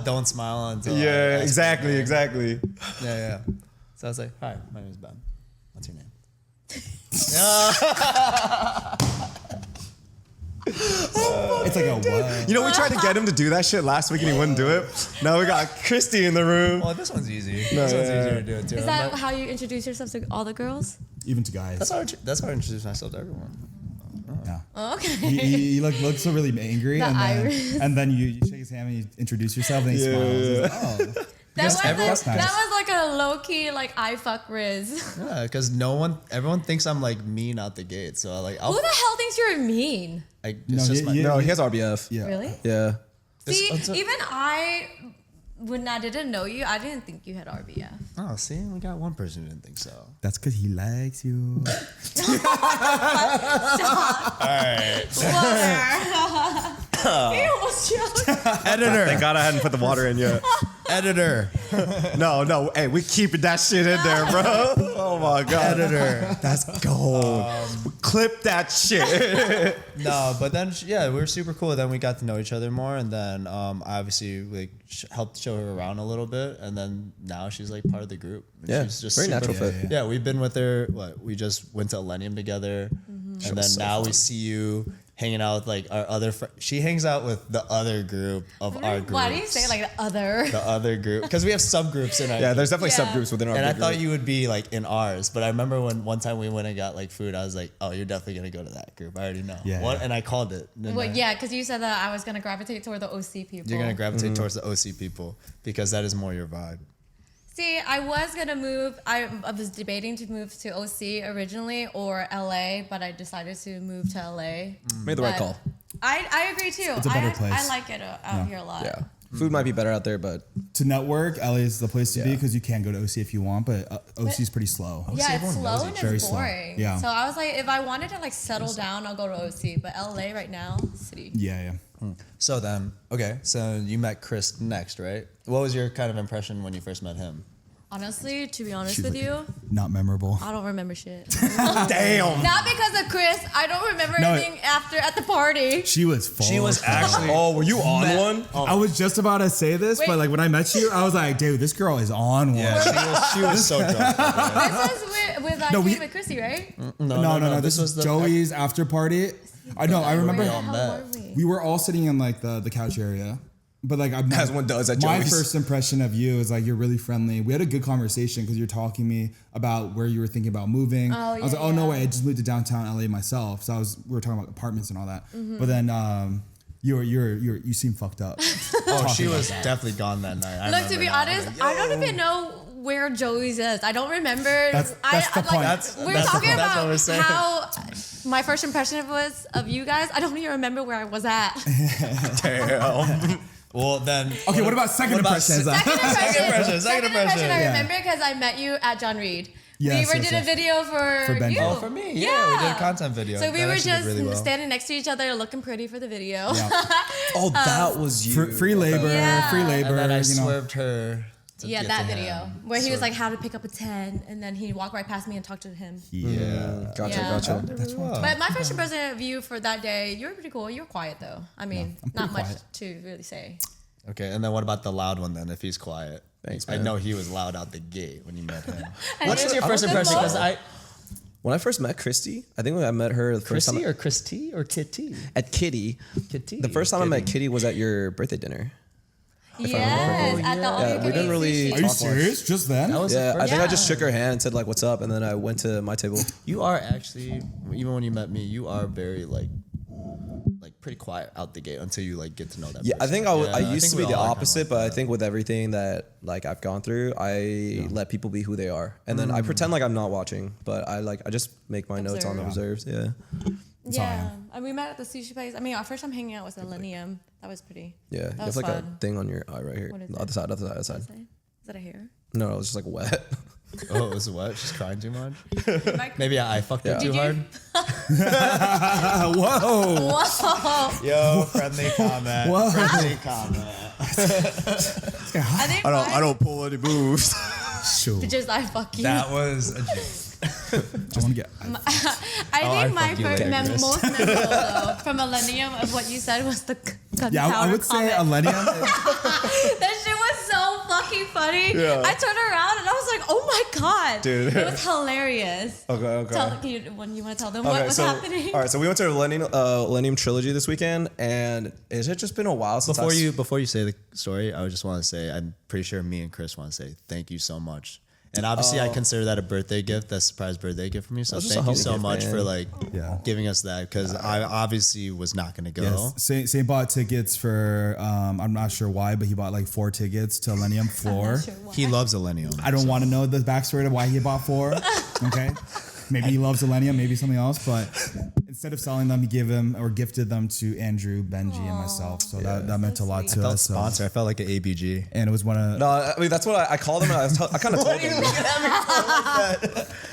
Don't smile until. Yeah, I ask exactly. Yeah. So I was like, hi, my name is Ben. What's your name? It's like a what? You know, we tried to get him to do that shit last week and he wouldn't do it. Now we got Christy in the room. Well, this one's easy. This one's easier to do it too. Is that how you introduce yourself to all the girls? Even to guys. That's how I introduce myself to everyone. Yeah. Oh, okay. He looks so really angry, The and iris. then you shake his hand and you introduce yourself, and he smiles. He's like, oh, That nice. was like a low key like I fuck Riz. Yeah, because everyone thinks I'm like mean out the gate. So like, Who the hell thinks you're mean? it's No, just yeah. No, he has RBF. yeah. Really? Yeah. See, It's- even I, when I didn't know you, I didn't think you had RBF. Oh, see, we got one person who didn't think so. That's because he likes you. He almost choked. Editor, Thank God I hadn't put the water in yet. editor, No. Hey, we keeping that shit in there, bro. Oh my God. editor. That's gold. Clip that shit. No, but then yeah, we were super cool. Then we got to know each other more, and then obviously like helped show her around a little bit, and then now she's like part of the group. Yeah, she's just very super natural fit. Yeah, we've been with her. We just went to Millennium together, and then was so now we fun. see you hanging out with like our other. She hangs out with the other group of our group. Why do you say like the other? The other group? Because we have subgroups in our. Yeah, group. there's definitely Yeah. subgroups within our And I big thought group. you would be like in ours, but I remember when one time we went and got like food, I was like, "Oh, you're definitely gonna go to that group. I already know." Yeah, What? yeah. And I called it. And Well, I- yeah, because you said that I was gonna gravitate toward the OC people. You're gonna gravitate towards the OC people because that is more your vibe. See, I was gonna move. I was debating to move to OC originally or LA, but I decided to move to LA. Made the right But call. I agree too. It's a better I place. like it out here a lot. Yeah. Food might be better out there, but To network, LA is the place to be Yeah. because you can go to OC if you want, but OC is pretty slow. Yeah, it's everyone knows slow it. and Very it's slow. boring. Yeah. So I was like, if I wanted to like settle down, I'll go to OC. But LA right now, city. Yeah. So then, okay, so you met Chris next, right? What was your kind of impression when you first met him? Honestly, to be honest She's with like, you, Not memorable. I don't remember shit. damn. Not because of Chris. I don't remember No. anything after at the party. She was full. She was actually. Oh, were you on one? I was just about to say this, Wait. but like when I met you, I was like, dude, this girl is on one. Yeah, she was so drunk. This is with No, we- with Chrissy, right? No. This was Joey's after party. I know. I remember we all How met. were we? we were all sitting in like the couch area. But like As one does at my Joey's. first impression of you is like you're really friendly. We had a good conversation because you're talking to me about where you were thinking about moving. Oh, I was yeah, like, oh no yeah. way, I just moved to downtown LA myself. So we were talking about apartments and all that. Mm-hmm. But then you seem fucked up. Oh, she was definitely gone that night. I Look, to remember be now. honest, I don't even know where Joey's is. I don't remember. That's the point. We're That's the talking point. That's what about we're saying. how my first impression was of you guys. I don't even remember where I was at. Damn. Well, then. Okay, what about second impressions? Second impression. Second impression. I Yeah. remember because I met you at John Reed. Yes, we yes, did a yes. video for Benji. you. Oh, for me. Yeah, we did a content video. So we That were actually did just really well. standing next to each other, looking pretty for the video. Yeah. Oh, that was you. Free labor, Yeah. free labor. And then I you know. swerved her. To Yeah, get that to video him. where he was Swerved. like, "How to pick up a 10," and then he walked right past me and talked to him. Yeah. Gotcha, Yeah. gotcha. That's why. But my first impression of you for that day, you were pretty cool. You were quiet though. I mean, I'm not pretty much quiet. to really say. Okay, and then what about the loud one then? If he's quiet, Thanks, I man. know he was loud out the gate when you met him. I What know. was your first The impression? most- Because I When I first met Christy, I think when I met her the first Chrissy time or Christy or Kitty? at Kitty. Kitty. The first time I met Kitty was at your birthday dinner. Yes, at the Yeah, all we didn't really- Are you serious? Just then? That was the Yeah, first I think I Yeah. just shook her hand and said like, "What's up?" And then I went to my table. You are actually, even when you met me, you are very like pretty quiet out the gate until you like get to know that. Yeah, I person. think I used think to we be the all are kinda opposite, like but I that. think with everything that like I've gone through, I let people be who they are, and then I pretend like I'm not watching, but I just make my notes on the Observe. reserves. Yeah, That's how I Yeah, am. and we met at the sushi place. I mean, our first time hanging out was at Millennium. That was pretty. yeah. You That have was like a fun. thing on your eye right here, What is the it? other side, other side, other side. Is that a hair? No, it was just like wet. Oh, it was what? She's crying too much. Like, Maybe I fucked her Yeah. too Did you- hard. Whoa. whoa! Yo, friendly comment. Whoa. Friendly comment. I think I don't pull any moves. Sure. Just I fuck you. That was a joke. I want to get. I I think my fuck you first, later, Chris. most memorable though from Millennium of what you said was the gunpowder Yeah, I would say comment. Millennium. That shit was so fucking funny. Yeah. I turned around and I was like, "Oh my god, Dude. It was hilarious." Okay. When you want to tell them Okay, what was so happening? all right, so we went to Millennium Trilogy this weekend, and has it just been a while since Before you say the story, I would just want to say I'm pretty sure me and Chris want to say thank you so much. And obviously, I consider that a birthday gift, that surprise birthday gift from you. So That's just a thank you homie so gift, much man. for like Yeah. giving us that because I obviously was not going to go. Yes. Saint bought tickets for. I'm not sure why, but he bought like 4 tickets to Millennium Floor. Sure why. He loves Millennium. I don't want to know the backstory of why he bought 4. Okay. Maybe he loves Millennium, maybe something else, but instead of selling them, he gave them or gifted them to Andrew, Benji, and myself. So that meant a lot to I felt us. So. sponsor. I felt like an ABG. And it was one of. No, I mean that's what I called him. And I kind of told him.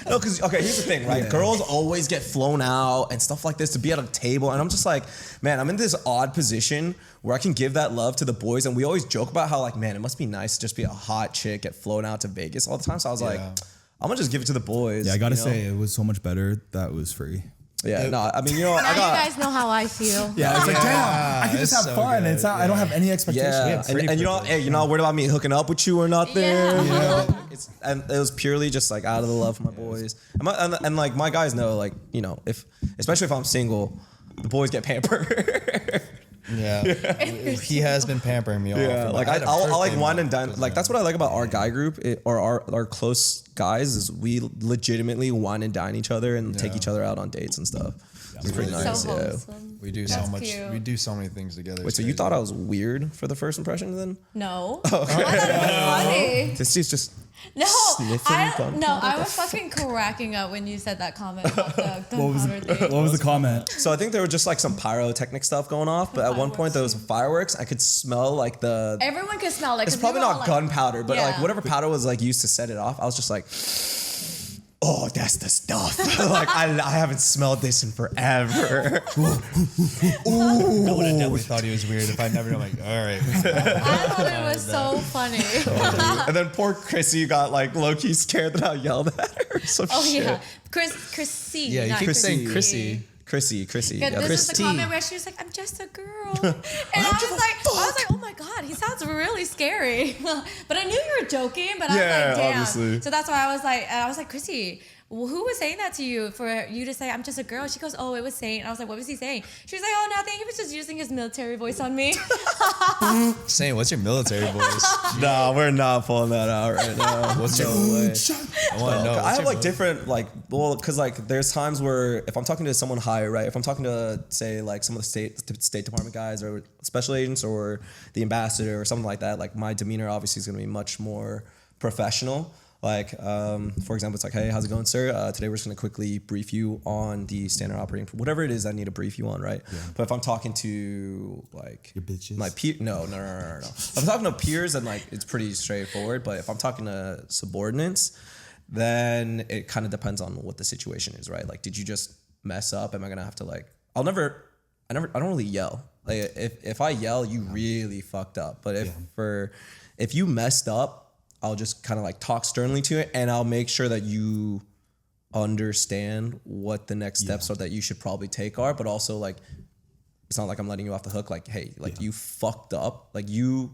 No, because okay, here's the thing, right? Yeah. Girls always get flown out and stuff like this to be at a table, and I'm just like, man, I'm in this odd position where I can give that love to the boys, and we always joke about how like, man, it must be nice to just be a hot chick, get flown out to Vegas all the time. So I was like, I'm gonna just give it to the boys. Yeah, I gotta you know? say, it was so much better that it was free. Yeah, no, I mean, now I you got. guys know how I feel. Yeah, it's like, damn, I can just it's have so fun. good, It's not, I don't have any expectations. Yeah, pretty and you're not worried about me hooking up with you or nothing. Yeah. You know? And it was purely just like out of the love for my boys. And like my guys know, like, you know, especially if I'm single, the boys get pampered. Yeah. He has been pampering me all. Yeah, for, like I had a I'll like birthday wine and month dine. with Like him. that's what I like about our guy group or our close guys is we legitimately wine and dine each other and take each other out on dates and stuff. It's pretty really nice. So Yeah. wholesome. We do That's so much. cute. We do so many things together. Wait, so you thought I was weird for the first impression then? No. I thought it was funny. This is just No, sniffing I gunpowder? was fucking cracking up when you said that comment about the What was gunpowder thing. what was the comment? So I think there were just like some pyrotechnic stuff going off, but at one point there was fireworks. I could smell like the. Everyone can smell it. It's probably not gunpowder, but like Yeah. whatever powder was like used to set it off. I was just like, oh, that's the stuff. Like I haven't smelled this in forever. I would have definitely thought he was weird if I never. I'm like, all right. I thought it was so funny. And then poor Chrissy got like low key scared that I yelled at her. Or some Oh shit. yeah, Chrissy. Yeah, you not keep saying Chrissy. Chrissy. Yeah, Yeah, this is the Christy. comment where she was like, "I'm just a girl," and I was like, "Oh my god, he sounds really scary." But I knew you were joking. But I was Yeah, like, "Damn!" obviously. So that's why I was like, "Chrissy, well, who was saying that to you for you to say I'm just a girl?" She goes, "Oh, it was saying." I was like, "What was he saying?" She was like, "Oh, nothing. He was just using his military voice on me." Saying, what's your military voice? Nah, we're not pulling that out right now. What's your? I want to know. I have like different like because like there's times where if I'm talking to someone higher, right? If I'm talking to say like some of the State Department guys or special agents or the ambassador or something like that, like my demeanor obviously is gonna be much more professional. Like for example, it's like, hey, how's it going, sir? Today we're just gonna quickly brief you on the standard operating, whatever it is I need to brief you on, right? Yeah. But if I'm talking to like Your bitches? my peer, no. If I'm talking to peers, then like it's pretty straightforward. But if I'm talking to subordinates, then it kind of depends on what the situation is, right? Like, did you just mess up? Am I gonna have to like? I don't really yell. Like, if I yell, you really fucked up. But if you messed up, I'll just kind of like talk sternly to it, and I'll make sure that you understand what the next steps are that you should probably take are. But also like, it's not like I'm letting you off the hook. Like, hey, like you fucked up. Like you're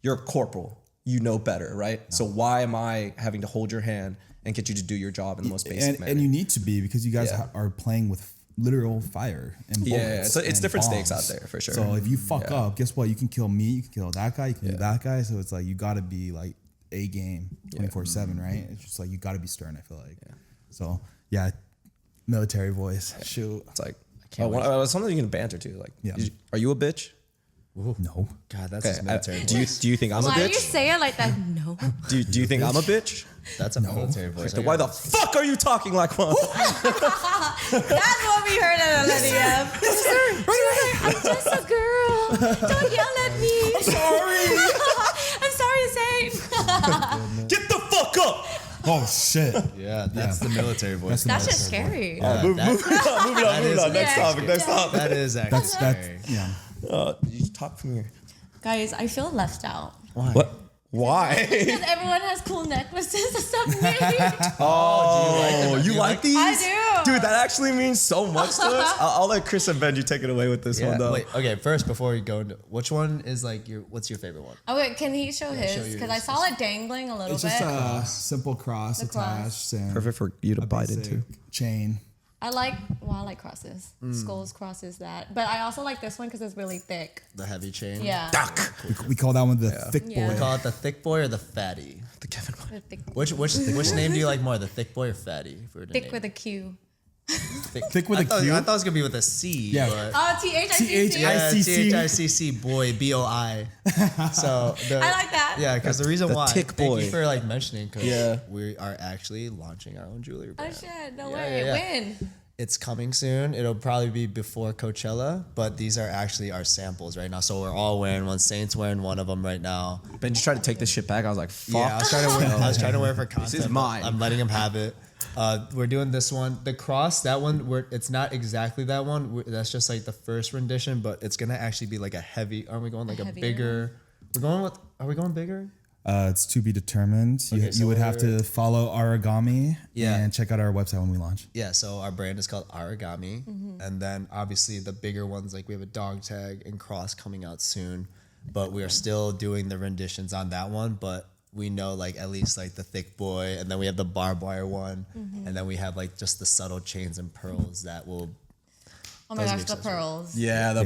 a corporal. You know better, right? So why am I having to hold your hand and get you to do your job in the most basic manner? And you need to be because you guys Yeah. are playing with literal fire and bullets. Yeah, so it's and different stakes bombs. out there for sure. So if you fuck Yeah. up, guess what? You can kill me. You can kill that guy. You can kill that guy. So it's like you got to be like a game 24/7, right? It's just like you got to be stern. I feel like. So yeah, military voice. Shoot. It's like something you can banter to. Like, Yeah. Are you a bitch? No. God, that's Okay, his military do voice. you think I'm a Why do you bitch? say it like that? No. Do you think I'm a bitch? That's a military voice. Then why the fuck are you talking like one? That's what we heard at LNEF. I'm just a girl. Don't yell at me. I'm Sorry. I'm sorry, Zane. Get the fuck up. Oh shit. Yeah, that's the military voice. That's That's just scary. Moving on. is- Next topic. That is actually That's scary. yeah. You talk from here. Guys, I feel left out. What? Why? Because everyone has cool necklaces except me. Oh, you like these? I do. Dude, that actually means so much to us. I'll let Chris and Benji take it away with this Yeah. one though. Wait, okay, first before we go into which one is like what's your favorite one? Oh wait, can he show show his? Because I yours. saw it dangling a little It's bit. just a simple cross The cross. attached and Perfect for you to a bite basic into. chain. I like crosses. Skulls, crosses, that. But I also like this one because it's really thick. The heavy chain. Yeah. Duck. We call that one the thick Yeah. boy. We call it the thick boy or the fatty. The Kevin one. The thick, Which name do you like more, the thick boy or fatty? If we were to thick name with a it? Q. thick with a Q? I thought it was gonna be with a C. Yeah. But Oh, THICC. yeah, ICC. THICC boy, BOI. So I like that. Yeah, because the reason the why. tick Thank boy. you for like mentioning. Because Yeah. we are actually launching our own jewelry Oh brand. shit! No Yeah, way. yeah, yeah. When? It's coming soon. It'll probably be before Coachella, but these are actually our samples right now. So we're all wearing one. Saint's wearing one of them right now. Benji tried to take this shit back. I was like, fuck. Yeah, I was trying to wear it for content. is but mine. I'm letting him have it. We're doing this one. The cross, that one, it's not exactly that one. That's just like the first rendition, but it's gonna actually be like a heavy. Aren't we going like a heavier bigger? We're going with. Are we going bigger? It's to be determined. Okay, so you would have to follow Origami Yeah. and check out our website when we launch. Yeah, so our brand is called Origami. And then obviously the bigger ones, like we have a dog tag and cross coming out soon. But we are still doing the renditions on that one. But we know like at least like the thick boy, and then we have the barbed wire one. And then we have like just the subtle chains and pearls that will. Oh my Those gosh, make the sense. pearls. Yeah, the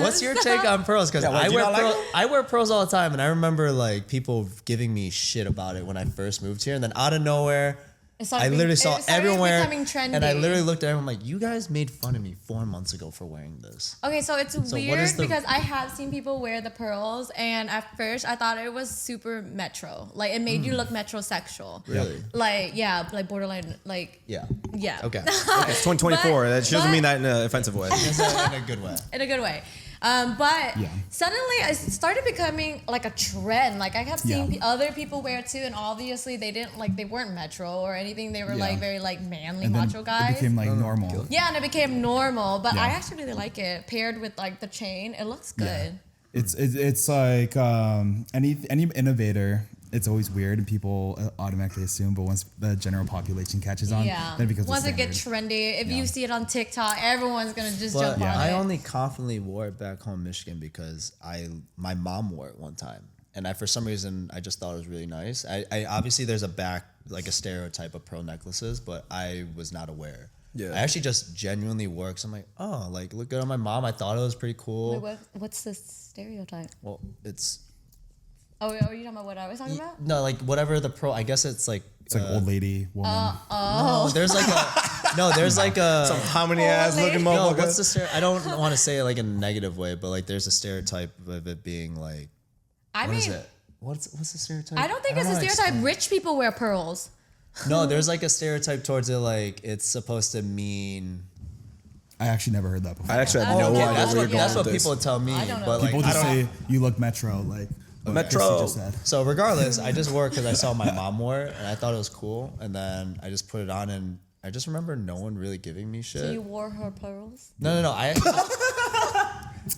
What's your take on pearls? Because Yeah, what, I do you wear not like it? I wear pearls all the time, and I remember like people giving me shit about it when I first moved here, and then out of nowhere, I literally saw everyone wearing, becoming trendy. and I literally looked at everyone like, you guys made fun of me 4 months ago for wearing this. Okay, so it's what weird is the- because I have seen people wear the pearls, and at first I thought it was super metro. Like it made you look metrosexual. Really? Like like borderline, like Yeah. yeah. Okay. It's 2024. She doesn't mean that in an offensive way. In a good way. In a good way. But Yeah. suddenly it started becoming like a trend. Like I kept seeing Yeah. other people wear it too, and obviously they weren't metro or anything. They were Yeah. like very like manly And then macho guys. it became like normal. Yeah, and it became normal. But Yeah. I actually really like it paired with like the chain. It looks good. It's like any innovator. It's always weird, and people automatically assume. But once the general population catches on, Yeah. then it becomes Once the it gets standard. trendy, if you see it on TikTok, everyone's gonna just But jump on I it. only confidently wore it back home in Michigan because my mom wore it one time, and for some reason I just thought it was really nice. I obviously there's a stereotype of pearl necklaces, but I was not aware. Yeah. I actually just genuinely wore because I'm like, oh, like look good on my mom. I thought it was pretty cool. Wait, what's the stereotype? Well, it's Oh, are you talking about what I was talking about? no, like whatever the pearl. I guess it's like It's like old lady, woman. no, there's like a How many ass looking no. motherfuckers? What's the I don't want to say it like in a negative way, but like there's a stereotype of it being like. I What mean, is it? What's the stereotype? I don't think it's know a how to stereotype. Rich people wear pearls. No, there's like a stereotype towards it, like it's supposed to mean. I actually never heard that before. I actually had Oh, no okay, idea That's where what you're going with people this. tell me, I don't know. but like People I just don't. say you look metro, like what Metro. Christy just said. So regardless, I just wore it because I saw my mom wear it and I thought it was cool, and then I just put it on, and I just remember no one really giving me shit. So you wore her pearls? No.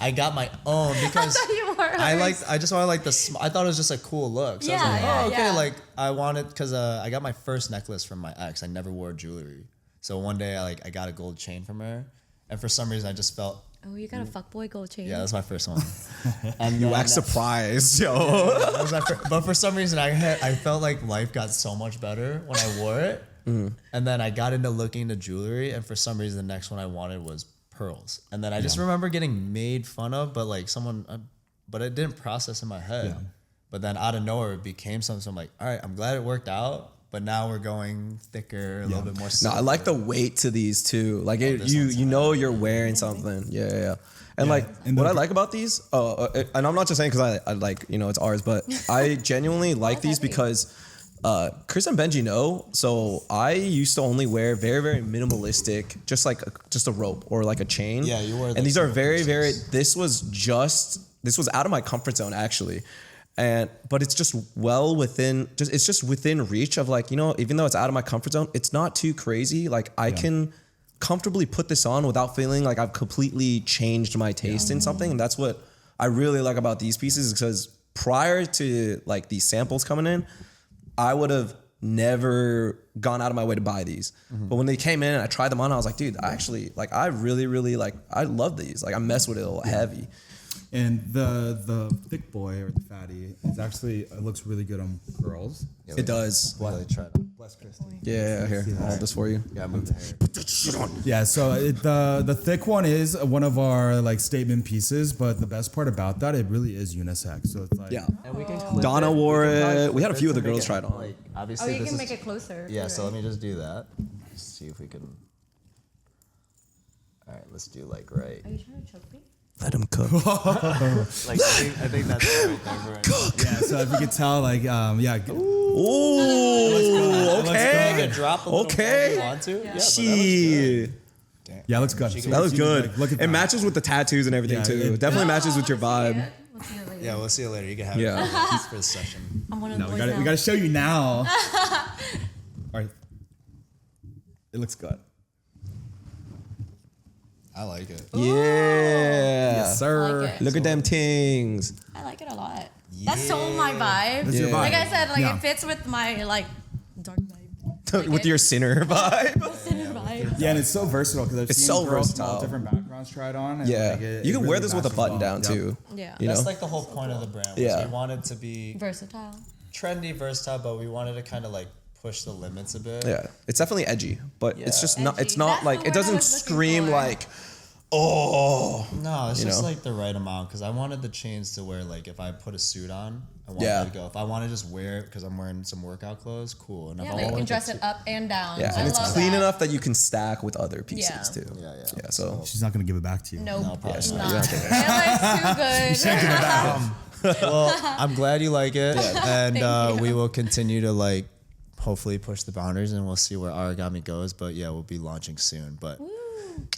I got my own because I thought you wore hers. I just wanted like I thought it was just a cool look. So I was Yeah, like, yeah, oh, okay. yeah. Like I wanted, because I got my first necklace from my ex. I never wore jewelry. So one day I got a gold chain from her. And for some reason I just felt, Oh, you got a fuckboy gold chain. yeah, that's my first one. And You then- act surprised, yo. that was my but for some reason I felt like life got so much better when I wore it. And then I got into looking into jewelry, and for some reason the next one I wanted was pearls. And then I just remember getting made fun of, but like but it didn't process in my head. Yeah. But then out of nowhere it became something. So I'm like, all right, I'm glad it worked out. But now we're going thicker, a little bit more. No, I like the weight to these too. Like this one's you know you're wearing something. Yeah. And like and what the- I like about these, and I'm not just saying because I like it's ours, but I genuinely like these heavy. because Chris and Benji know. So I used to only wear very very minimalistic, just a rope or like a chain. Yeah, you wore And like these are single very very. pieces. This was out of my comfort zone actually. But it's just it's just within reach of like, even though it's out of my comfort zone, it's not too crazy. Like I can comfortably put this on without feeling like I've completely changed my taste in something. And that's what I really like about these pieces, because prior to like these samples coming in, I would have never gone out of my way to buy these. But when they came in and I tried them on, I was like, dude, I really, really I love these. Like I mess with it a little heavy. And the thick boy or the fatty is actually, it looks really good on girls. It does. Really try to. Bless Christy. Yeah, here, I'll hold this for you. Yeah, move the hair. Yeah, so the thick one is one of our like statement pieces, but the best part about that, it really is unisex. So it's like, Yeah. And we can clip Donna it. wore can probably it. We had a clip few it of the to make girls it, try it on. Like, Oh, obviously, you this can is, make it closer. yeah. So Right. let me just do that. See if we can. All right, let's do like right. Are you trying to choke me? Let him cook. Like I think that's the right thing for right now. yeah. So if you could tell, like, yeah, Ooh, okay. You can drop a little Okay. more if you want to. Yeah, but that looks Shit. good. yeah, it looks good. She So can- That was if you, good. like, look at It that. matches with the tattoos and everything Yeah, too. it- Definitely matches with your vibe. We'll see it later. Yeah, we'll see you later. You can have Yeah. it for the session. I'm one of No, the we boys got now. to show you now. All right, it looks good. I like it. Yeah. Yes, sir. like it. Look at them tings. I like it a lot. That's so my vibe. That's your Yeah. vibe. Like I said, like Yeah. it fits with my like dark vibe. With your sinner vibe. Sinner vibe. Yeah, and it's so versatile because I've It's seen so girls from all versatile. different backgrounds try it on. And Yeah. like, it You can really wear this with a matches button well. down Yeah. too. Yeah. You That's know? like the whole point of the brand. Was Yeah. We wanted to be Versatile. trendy, versatile, but we wanted to kind of like push the limits a bit. Yeah. It's definitely edgy, but it's Yeah. just not. Edgy. It's not That's like the it word I doesn't was looking scream for. like Oh. No, it's just know? like the right amount because I wanted the chains to where like if I put a suit on, I want Yeah. it to go. If I want to just wear it because I'm wearing some workout clothes, cool. And if Yeah, I like you want can it dress to- it up and down. Yeah, I and it's love clean that. enough that you can stack with other pieces Yeah. too. Yeah. Yeah, so She's not gonna give it back to you. Nope. No, probably it's not. not. It looks too good. Well, I'm glad you like it, and Thank you. we will continue to like hopefully push the boundaries, and we'll see where origami goes. But yeah, we'll be launching soon, but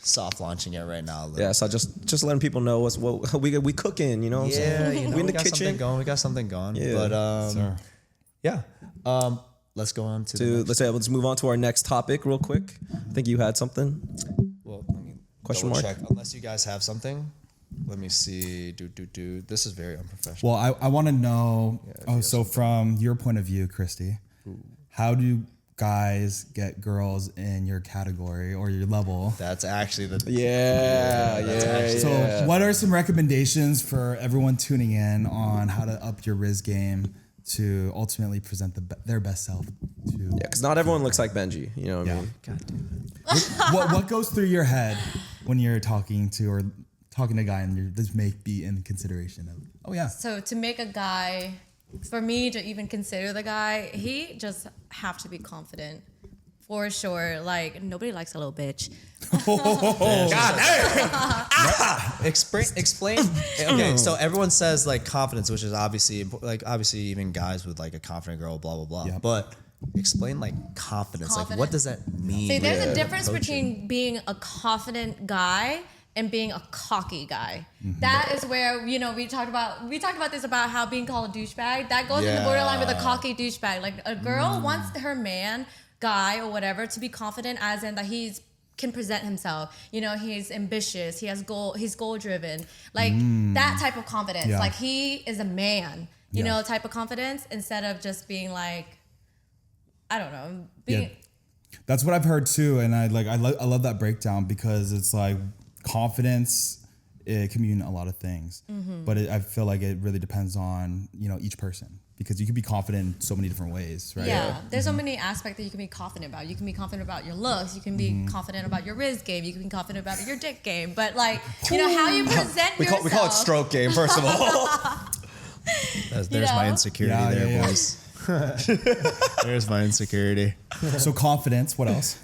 soft launching it right now. A little. yeah, so just letting people know what we cooking, you know. What I'm Yeah, saying? you know, we in the got something kitchen. going. We got something going. Yeah. But Sir. yeah. Let's go on to the next. Let's move on to our next topic real quick. I think you had something. Well, let me Question double mark? check. Unless you guys have something. Let me see. This is very unprofessional. Well, I want to know. if you have So from your point of view, Christy, how do guys get girls in your category or your level? That's actually the Yeah. So, what are some recommendations for everyone tuning in on how to up your Riz game to ultimately present their best self to? Yeah, because not everyone looks like Benji. You know what I Yeah. mean? God damn What goes through your head when you're talking to a guy and you're this may be in consideration of? Oh yeah. So to make a guy, for me to even consider the guy, he just have to be confident. For sure. Like, nobody likes a little bitch. God damn. Explain. Okay, so everyone says like confidence, which is obviously like obviously even guys with like a confident girl, blah blah blah. Yeah. But explain like confidence. Like what does that mean? See, there's a when difference approaching? between being a confident guy and being a cocky guy. Mm-hmm. That is where, you know, we talked about this about how being called a douchebag. That goes in the Yeah. borderline with a cocky douchebag. Like a girl wants her man, guy, or whatever to be confident as in that can present himself. You know, he's ambitious, he's goal driven. Like that type of confidence. Yeah. Like he is a man, you Yeah. know, type of confidence instead of just being like, I don't know, being That's what I've heard too, and I love that breakdown because it's like confidence. It can mean a lot of things, but I feel like it really depends on each person because you can be confident in so many different ways, right? Yeah, there's so many aspects that you can be confident about. You can be confident about your looks. You can be confident about your Riz game. You can be confident about your dick game. But like, you know, how you present We yourself. call it stroke game, first of all. There's my know? insecurity Yeah, there, yeah, yeah. boys. There's my insecurity. So confidence. What else?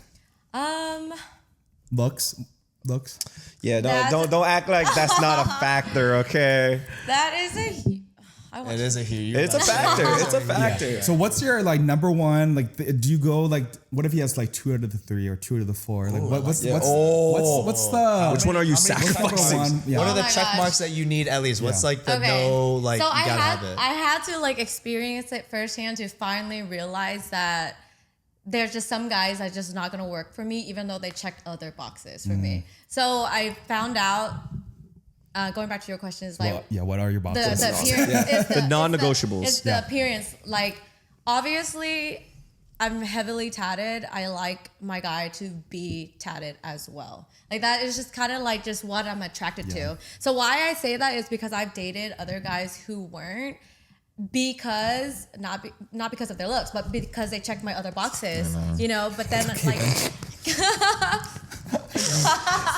Looks. Yeah, That's- don't act like that's not a factor, okay? That is I want It is a huge. It's a factor. It's a factor. So what's your like number one? Like, do you go like? What if he has like 2 out of the 3 or 2 out of the 4? Like, what's the Which one are you what's number sacrificing? one? Yeah. What are the my check gosh. marks that you need at least? What's Yeah. like the no like so you gotta have it? I had to like experience it firsthand to finally realize that there's just some guys that just not gonna work for me, even though they checked other boxes for me. So I found out. Going back to your question is like What are your the boxes? appearance, it's The non-negotiables. It's the Yeah. appearance. Like, obviously, I'm heavily tatted. I like my guy to be tatted as well. Like that is just kind of like just what I'm attracted to. So why I say that is because I've dated other guys who weren't because not because of their looks, but because they checked my other boxes. You know, but then like.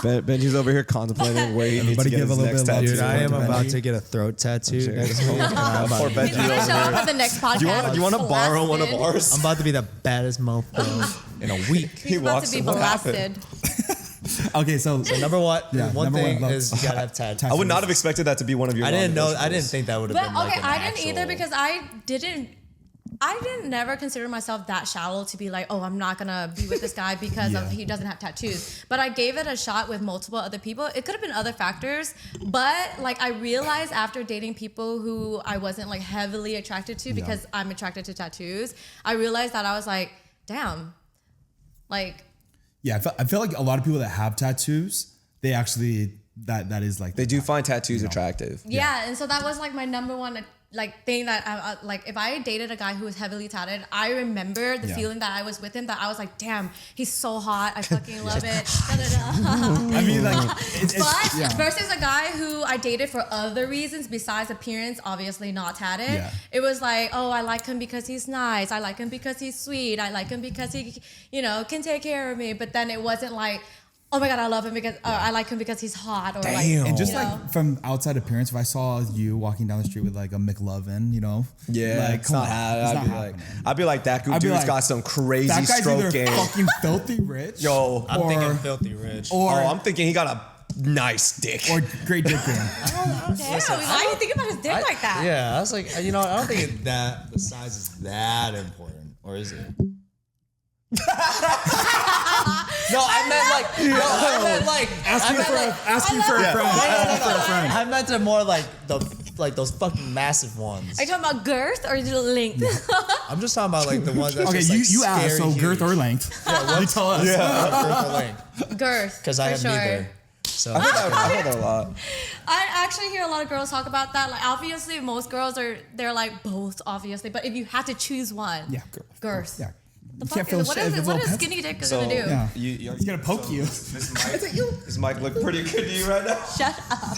Benji's over here contemplating where he needs to Everybody get give his a little next bit of love tattoo. Dude, I am Benji. about to get a throat tattoo next week. and I'm about Poor to- Benji He's gonna over show up here. for the next podcast. Do you want to borrow one of blasted. ours? I'm about to be the baddest mofo in a week. He's about to be what happened? blasted. Okay, so Number one, Yeah, one number thing one, is you gotta have tattoos. I would not have expected that to be one of your. I didn't non-negotiables. think that would have But been like okay, an I didn't actual- either because I didn't never consider myself that shallow to be like, oh, I'm not gonna be with this guy because Yeah. he doesn't have tattoos. But I gave it a shot with multiple other people. It could have been other factors, but like I realized after dating people who I wasn't like heavily attracted to because I'm attracted to tattoos, I realized that I was like, damn, like yeah, I feel like a lot of people that have tattoos, they actually that is like They do find tattoos attractive. yeah. And so that was like my number one like thing that I like if I dated a guy who was heavily tatted, I remember the Yeah. feeling that I was with him, that I was like, damn, he's so hot, I fucking love it. Da, da, da. I mean, like, But yeah. versus a guy who I dated for other reasons besides appearance, obviously not tatted. Yeah. It was like, oh, I like him because he's nice. I like him because he's sweet. I like him because he, you know, can take care of me. But then it wasn't like, oh my God, I love him because I like him because he's hot, or Damn. like, And just you know. like from outside appearance, if I saw you walking down the street with like a McLovin, you know, Yeah, like it's come not on, happening. it's I'd not be like, happening. I'd be like, that I'd be dude's like, got some crazy that guy's stroke either game. fucking filthy rich, Yo, I'm thinking or- filthy rich. or I'm thinking he got a nice dick. or great dick game. Damn, why do you think about his dick like that? Yeah, I was like, you know, I don't think that the size is that important, or is it? No, I meant like Asking for a friend. No. I meant to more like those fucking massive ones. Are you talking about girth or length? I'm just talking about like the ones that Okay, just, like, you asked, so scary girth or huge. length. You tell us. Girth or length, Girth. because I for have sure. neither. So I heard that a lot. I actually hear a lot of girls talk about that. Like, obviously, most girls they're like both, obviously. But if you had to choose one, Yeah, girth. girth. Yeah. The You fuck can't feel what shit is if it? it's What all is pets. skinny dick So gonna do? Yeah. He's gonna poke you. This mic look pretty good to you right now. Shut up.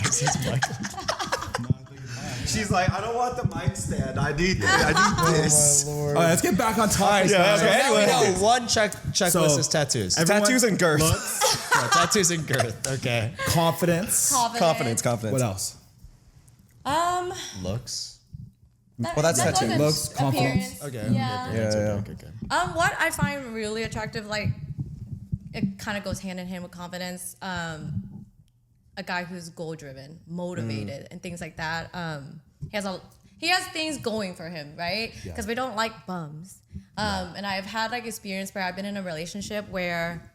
She's like, I don't want the mic stand. I need this. Oh, All right, let's get back on topic. Yeah, So okay. now we Anyway. know one checklist So, is tattoos. Tattoos and girth. Yeah, tattoos and girth. Okay. Confidence. Confidence. What else? Looks. Well, that's tattoo. Looks, confidence. Okay. Yeah. Okay. What I find really attractive, like, it kind of goes hand in hand with confidence. A guy who's goal driven, motivated, and things like that. He has things going for him, right? Because we don't like bums. And I've had like experience where I've been in a relationship where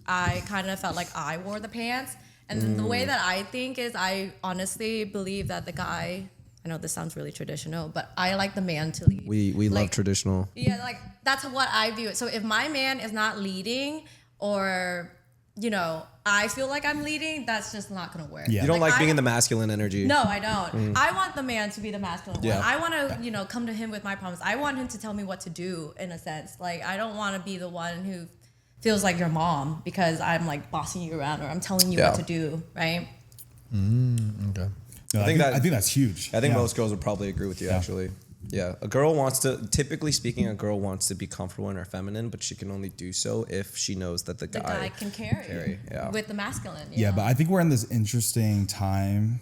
I kind of felt like I wore the pants. And the way that I think is, I honestly believe that the guy, I know this sounds really traditional, but I like the man to lead. We love Like, traditional. yeah, like that's what I view it. So if my man is not leading, or you know, I feel like I'm leading, that's just not gonna work. Yeah. You don't like being I- in the masculine energy. No, I don't. I want the man to be the masculine Yeah. one. I want to, come to him with my problems. I want him to tell me what to do, in a sense. Like, I don't want to be the one who feels like your mom because I'm like bossing you around or I'm telling you what to do, right? Okay. No, I think that's huge. I think Yeah. most girls would probably agree with you, actually. Yeah. A girl wants to, typically speaking, a girl wants to be comfortable in her feminine, but she can only do so if she knows that the The guy, guy can carry yeah. with the masculine. Yeah, but I think we're in this interesting time,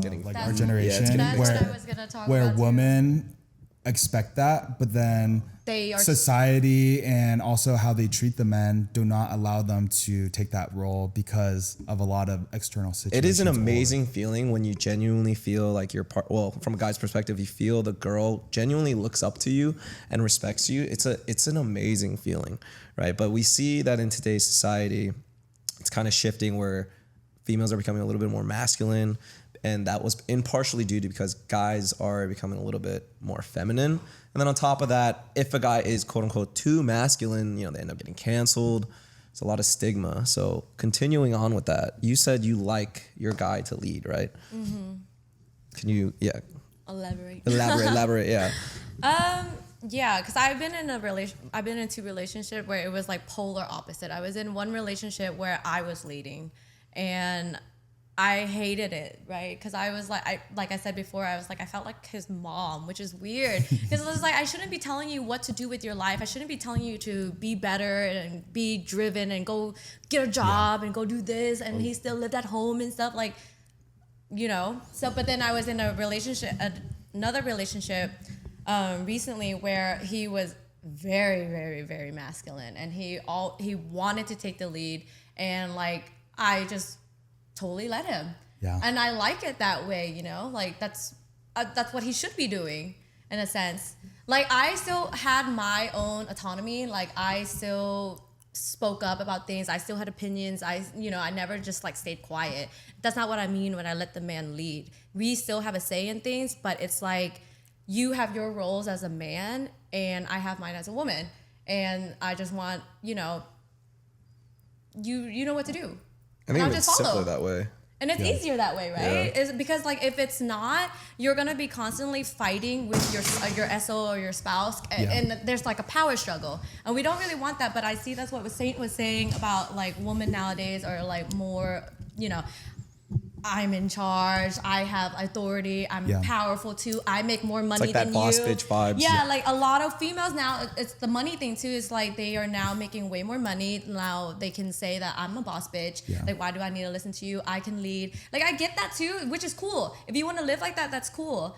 getting- like That's- our generation, getting that's big. what I where was gonna talk where about too. women expect that, but then They are society and also how they treat the men do not allow them to take that role because of a lot of external situations. It is an or- amazing feeling when you genuinely feel like you're part. Well, from a guy's perspective, you feel the girl genuinely looks up to you and respects you. It's an amazing feeling, right? But we see that in today's society, it's kind of shifting where females are becoming a little bit more masculine, and that was partially due to because guys are becoming a little bit more feminine. And then on top of that, if a guy is quote unquote too masculine, they end up getting canceled. It's a lot of stigma. So continuing on with that, you said you like your guy to lead, right? Mm-hmm. Can you, elaborate. elaborate, yeah. Yeah, because I've been in two relationships where it was like polar opposite. I was in one relationship where I was leading, and I hated it, right? Because I was like I said before, I felt like his mom, which is weird. Because I was like, I shouldn't be telling you what to do with your life. I shouldn't be telling you to be better and be driven and go get a job and go do this. And he still lived at home and stuff, like, So, but then I was in another relationship recently where he was very, very, very masculine, and he wanted to take the lead, and like I just totally let him. Yeah. And I like it that way, like that's what he should be doing in a sense. Like, I still had my own autonomy. Like, I still spoke up about things. I still had opinions. I never just like stayed quiet. That's not what I mean when I let the man lead. We still have a say in things, but it's like you have your roles as a man and I have mine as a woman. And I just want, you know what to do. I think I'll it's just follow. simpler that way. And it's easier that way, right? Is because like if it's not, you're gonna be constantly fighting with your SO or your spouse, and there's like a power struggle, and we don't really want that. But I see that's what Saint was saying about like women nowadays are like more, I'm in charge. I have authority. I'm powerful too. I make more money like that than boss you. bitch vibes. Yeah, like a lot of females now, it's the money thing too. It's like they are now making way more money. Now they can say that I'm a boss bitch. Yeah. Like, why do I need to listen to you? I can lead. Like, I get that too, which is cool. If you want to live like that, that's cool.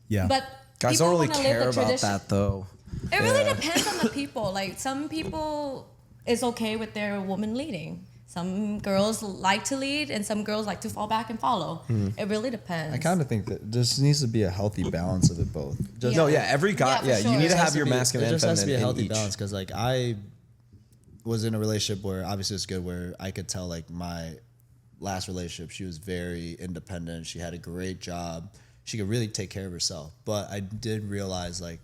Yeah. But Guys people don't really wanna live care the about tradition. that though. It really depends on the people. Like, some people is okay with their woman leading. Some girls like to lead, and some girls like to fall back and follow. It really depends. I kind of think that there just needs to be a healthy balance of it both. Just, No, yeah, every guy, Yeah, for sure. you need to It have your masculine There and just has to be a feminine healthy in each. balance because like I was in a relationship where obviously it's good where I could tell like my last relationship she was very independent. She had a great job. She could really take care of herself. But I did realize like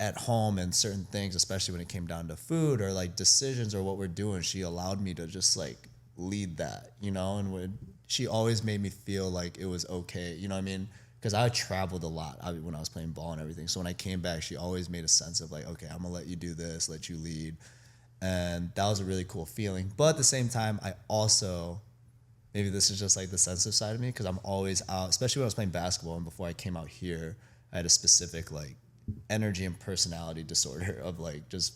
at home and certain things, especially when it came down to food or like decisions or what we're doing, she allowed me to just like lead that, you know, and she always made me feel like it was okay, you know what I mean? Because I traveled a lot when I was playing ball and everything. So when I came back, she always made a sense of like, okay, I'm gonna let you do this, let you lead. And that was a really cool feeling. But at the same time, I also, maybe this is just like the sensitive side of me, because I'm always out, especially when I was playing basketball and before I came out here, I had a specific like energy and personality disorder of like just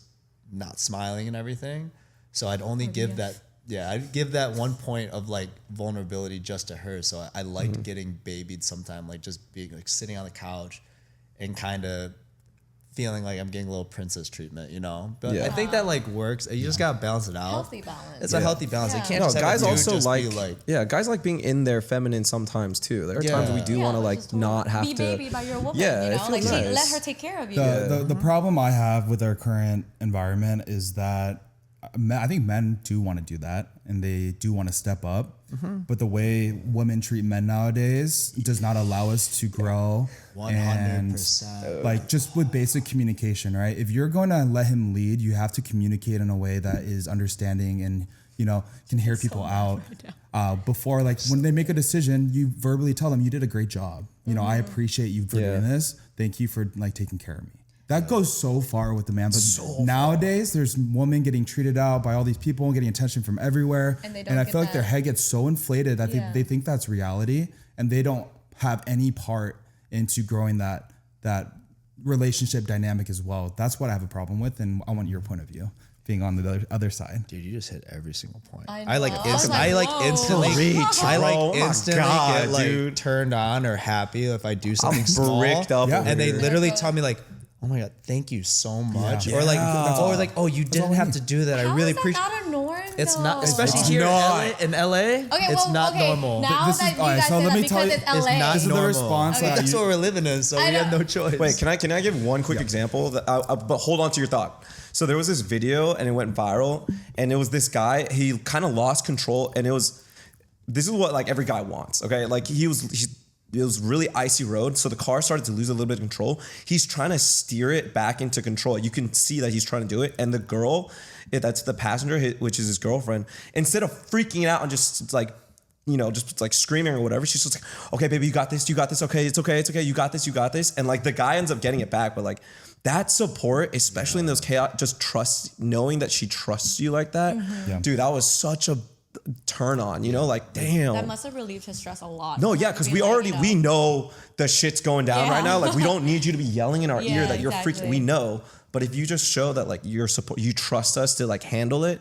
not smiling and everything. So I'd only give that, I'd give that 1 point of like vulnerability just to her. So I liked getting babied sometime, like just being like sitting on the couch and kind of feeling like I'm getting a little princess treatment, you know? But Yeah. I think that like works. You just gotta balance it out. Healthy balance. It's a healthy balance. Yeah. It can't No, just have guys a dude also just be like guys like being in their feminine sometimes too. There are Yeah. times we do Yeah, want to which like is cool. not have be to baby by your woman. Yeah, you it know, feels like nice. let her take care of you. The problem I have with our current environment is that I think men do want to do that and they do want to step up, but the way women treat men nowadays does not allow us to grow. 100%. Like just with basic communication, right? If you're going to let him lead, you have to communicate in a way that is understanding and, you know, can hear people out. Before, like when they make a decision, you verbally tell them you did a great job. You know, I appreciate you for doing this. Thank you for like taking care of me. That goes so far with the man. But nowadays, there's women getting treated out by all these people, getting attention from everywhere. And they And don't I get feel like their that. head gets so inflated that Yeah. they think that's reality, and they don't have any part into growing that relationship dynamic as well. That's what I have a problem with, and I want your point of view, being on the other side. Dude, you just hit every single point. I like know. I was instant. like, I like whoa. instantly. Preach, I like bro. Oh my instantly God, get like dude. turned on or happy if I do something small. bricked up Yeah. over And they here. literally tell me like, "Oh my god, thank you so much," Yeah. or like, Yeah. or like, "Oh, you all didn't we have need. to do that. How I really is that appreciate." not a norm? It's though? not, especially It's here not. in LA. Okay, It's well, not okay, normal. Now This that is- you all right, guys so say let that me tell because you- it's It's LA. not This is the normal. response that That's you- what we're living in, so I we have know. no choice. Wait, can I give one quick example? But hold on to your thought. So there was this video and it went viral, and it was this guy. He kind of lost control, and this is what like every guy wants. Okay, like it was really icy road, so the car started to lose a little bit of control. He's trying to steer it back into control. You can see that he's trying to do it, and the girl, that's the passenger, which is his girlfriend, instead of freaking out and just like, you know, just like screaming or whatever, she's just like, "Okay, baby, you got this, okay, it's okay, you got this," and like the guy ends up getting it back, but like that support, especially in those chaos, just trust, knowing that she trusts you like that, Yeah. dude, that was such a turn on, you know, like damn. That must have relieved his stress a lot. No, yeah, because Being we like, already you know, we know the shit's going down Yeah. right now. Like we don't need you to be yelling in our ear Yeah, that you're freaking. exactly. We know, but if you just show that like you're support, you trust us to like handle it,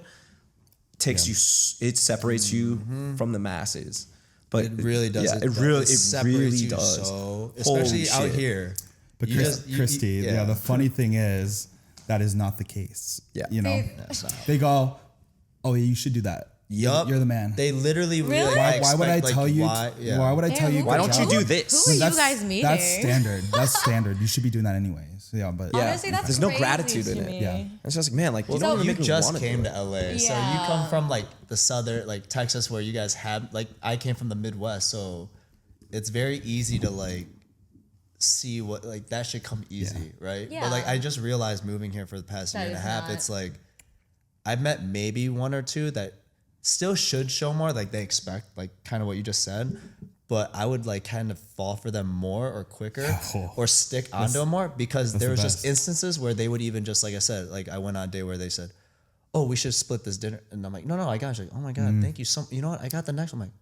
it separates you from the masses. But It really does. Yeah, it separates really you does. So, especially Holy out shit. here. But You just- you- Christy, yeah. The funny thing is that is not the case. Yeah. You know, They- they go, "Oh, yeah, you should do that. Yup. You're the man." They literally Really? Why would I expect, tell like, you? Why, yeah. Why would I tell you? Why good don't you job? do this? Who are you That's- guys meeting? That's standard. That's standard. You should be doing that anyways. Yeah, but Yeah. Honestly, that's There's no crazy gratitude to in it. me. Yeah. It's just like, man, like you So- don't You make me just wanna came do to it. LA, so you Yeah. come from like the southern, like Texas, where you guys have like I came from the Midwest, so it's very easy to like see what like that should come easy, right? Yeah. But like I just realized moving here for the past That year and a is half, not. it's like I've met maybe one or two that still should show more, like they expect, like kind of what you just said. But I would like kind of fall for them more or quicker or stick onto them more because there the was just best. instances where they would even just like I said, like I went on a day where they said, "Oh, we should split this dinner," and I'm like, "No, I got you." Like, "Oh my god, thank you so." You know what? I got the next one. I'm like,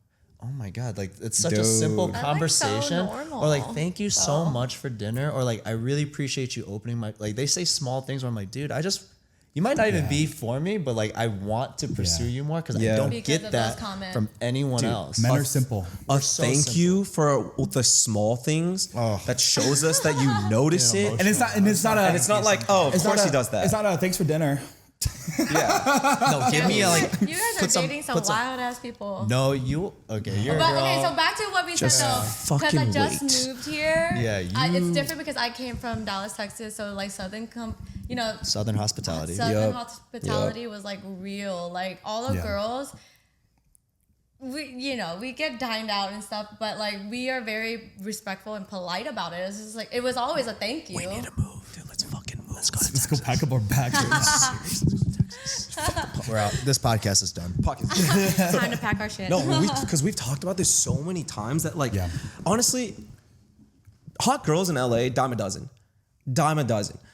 oh my God, like it's such a simple Dude. That's, like, so conversation. normal, Or like, thank you so though. much for dinner. Or like, I really appreciate you opening my, like they say small things where I'm like, dude, you might not even be for me, but like I want to pursue you more because Yeah. I don't Because get of that those comments. from anyone else. Men are simple. A so thank simple. you for the small things that shows us that you notice it. And it's not like, oh, of course he does that. It's not a thanks for dinner. No, give me like, You guys are put some- dating some put some- wild ass people. no, you're a But girl. okay, so back to what we said though, because I fucking just wait. moved here. Yeah, it's different because I came from Dallas, Texas, so like Southern Southern hospitality. Southern Yup. hospitality was like real. Like all the Yeah. girls, we get dined out and stuff, but like we are very respectful and polite about it. It's just like it was always a thank you. We need to move, dude. Let's fucking move. Let's go to Let's go pack up our bags. We're out. This podcast is done. Time to pack our shit. No, because we've talked about this so many times that like, Yeah. honestly, hot girls in LA, dime a dozen.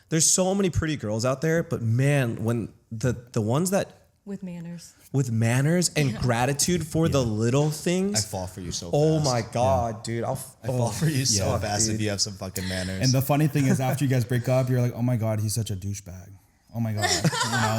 There's so many pretty girls out there, but man, when the ones that with manners. with manners and gratitude for the little I things. fall for you so Oh fast. my God, dude. I fall for you so Yeah. fast Dude. if you have some fucking manners. And the funny thing is, after you guys break up, you're like, oh my God, he's such a douchebag. Oh my God.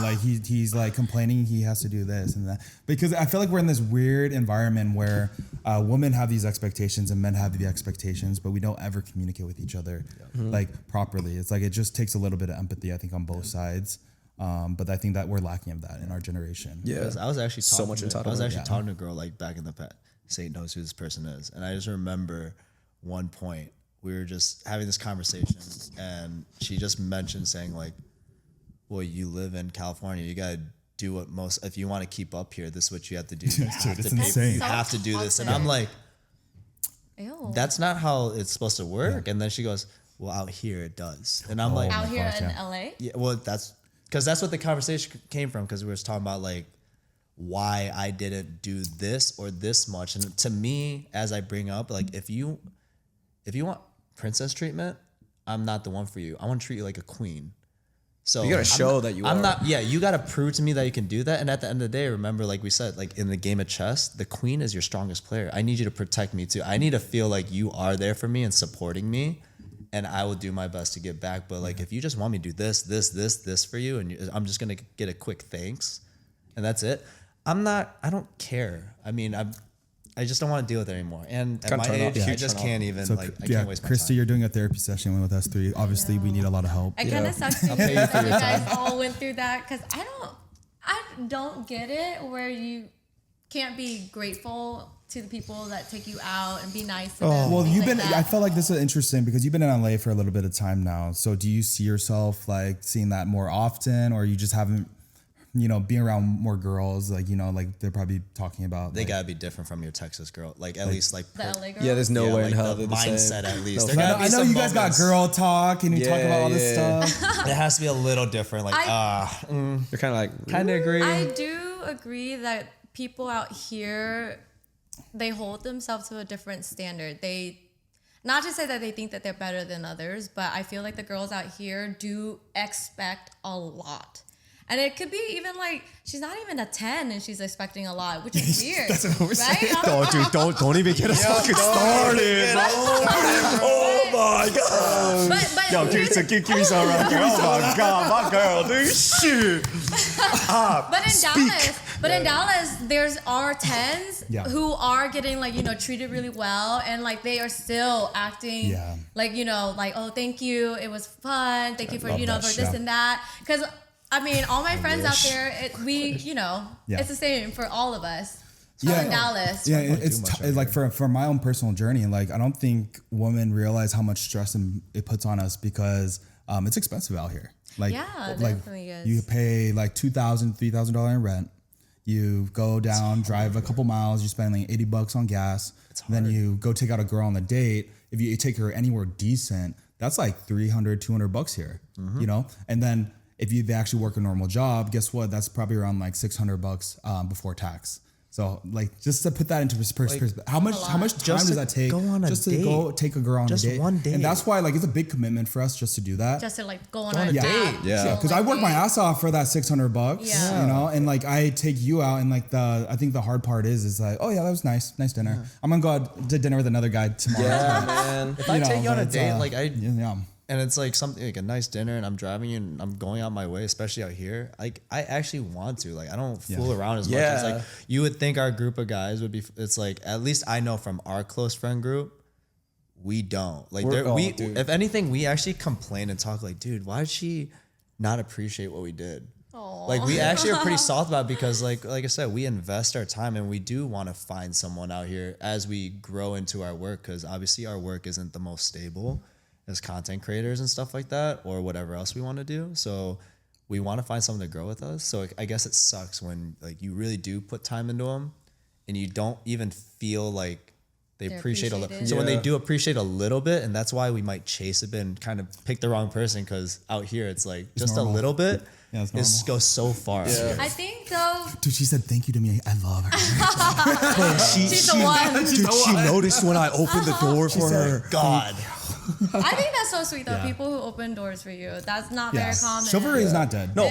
Like he's like complaining he has to do this and that. Because I feel like we're in this weird environment where women have these expectations and men have the expectations, but we don't ever communicate with each other like properly. It's like it just takes a little bit of empathy, I think, on both sides. But I think that we're lacking of that in our generation. Yeah. I was actually So talking much to, I was entitlement. actually talking to a girl like back in the past. Satan knows who this person is, and I just remember one point we were just having this conversation, and she just mentioned saying like, "Well, you live in California. You gotta do what most. If you want to keep up here, this is what you have to do. You have it's to pay- insane. You So have to do this." And toxic. I'm like, Ew. "That's not how it's supposed to work." And then she goes, "Well, out here it does." And I'm like, out my here gosh, in yeah. LA. yeah, well, that's because that's what the conversation came from. Because we were talking about like why I didn't do this or this much, and to me, as I bring up, like if you want princess treatment, I'm not the one for you. I want to treat you like a queen. So You gotta I'm show not- that you I'm are. not. Yeah, you gotta prove to me that you can do that. And at the end of the day, remember, like we said, like in the game of chess, the queen is your strongest player. I need you to protect me too. I need to feel like you are there for me and supporting me. And I will do my best to get back. But like, if you just want me to do this for you, and I'm just gonna get a quick thanks, and that's it. I don't care. I mean, I just don't want to deal with it anymore. And at Kinda my turn off. age, Yeah. I just Turn off. can't even So I yeah, can't waste my Christy, time. you're doing a therapy session with us three. Obviously, we need a lot of help. It kind of sucks to pay you for that you your guys all went through that because I don't get it where you can't be grateful to the people that take you out and be nice to them. Well, things you've like been. that. I felt like this is interesting because you've been in LA for a little bit of time now. So, do you see yourself like seeing that more often, or you just haven't, being around more girls? Like, like they're probably talking about. They like, gotta be different from your Texas girl. Like at least like the LA girl. Yeah, there's no yeah, way like in hell the they're the mindset same. at least. No, There I gotta know, be I know some you guys moments. got girl talk and you talk Yeah, about all this yeah. stuff. It has to be a little different. Like You're kind of like, kind of agree. I do agree that people out here, they hold themselves to a different standard. They, not to say that they think that they're better than others, but I feel like the girls out here do expect a lot. And it could be even like, she's not even a 10 and she's expecting a lot, which is weird. That's what we're saying. don't even get us fucking started, bro. Oh my God. But Yo, give me some right there. Oh my God, my girl, dude. Shit. But in Dallas, there's R10s Yeah. who are getting like, treated really well. And like, they are still acting Yeah. like, like, oh, thank you. It was fun. Thank you for, love for that this shit. and that. Cause I mean, all my friends out there, it's the same for all of us. Yeah. In Dallas. Yeah, too it's much it's like for my own personal journey. Like, I don't think women realize how much stress it puts on us because it's expensive out here. Like, Yeah, it like definitely is. you pay like $2,000, $3,000 in rent. You go down, drive a couple miles. You spend like $80 on gas. Then you go take out a girl on a date. If you take her anywhere decent, that's like $300, $200 here. And then if they actually work a normal job, guess what? That's probably around like $600 before tax. So like just to put that into perspective, how much time Just does to that take go on a just to date. go take a girl on Just a date? one date. And that's why like it's a big commitment for us just to do that. Just to like go on on a a date. date. Yeah. Because I work my ass off for that $600, Yeah. you know, and like I take you out, and like I think the hard part is like, oh yeah, that was nice dinner. I'm gonna go out to dinner with another guy tomorrow. Yeah, man. If I take you on a but, date, like yeah. and it's like something like a nice dinner, and I'm driving you, and I'm going out my way, especially out here. Like I actually want to. Like I don't fool around as much as like you would think our group of guys would be. It's like at least I know from our close friend group, we don't. Like Dude. if anything, we actually complain and talk like, dude, why did she not appreciate what we did? Like we actually are pretty soft about it because like I said, we invest our time and we do want to find someone out here as we grow into our work, because obviously our work isn't the most stable as content creators and stuff like that, or whatever else we want to do. So we want to find someone to grow with us. So I guess it sucks when like you really do put time into them and you don't even feel like they They're appreciate a little. appreciated. So when they do appreciate a little bit, and that's why we might chase a bit and kind of pick the wrong person, because out here it's like just normal. a little bit. Yeah, it's It normal. goes so far. Yeah. I think though, Dude, she said thank you to me. I love her. she's the one. Dude, she noticed when I opened the door for her. God. I think that's so sweet though. Yeah. People who open doors for you. That's not Yeah. very common. Chivalry is not dead. No,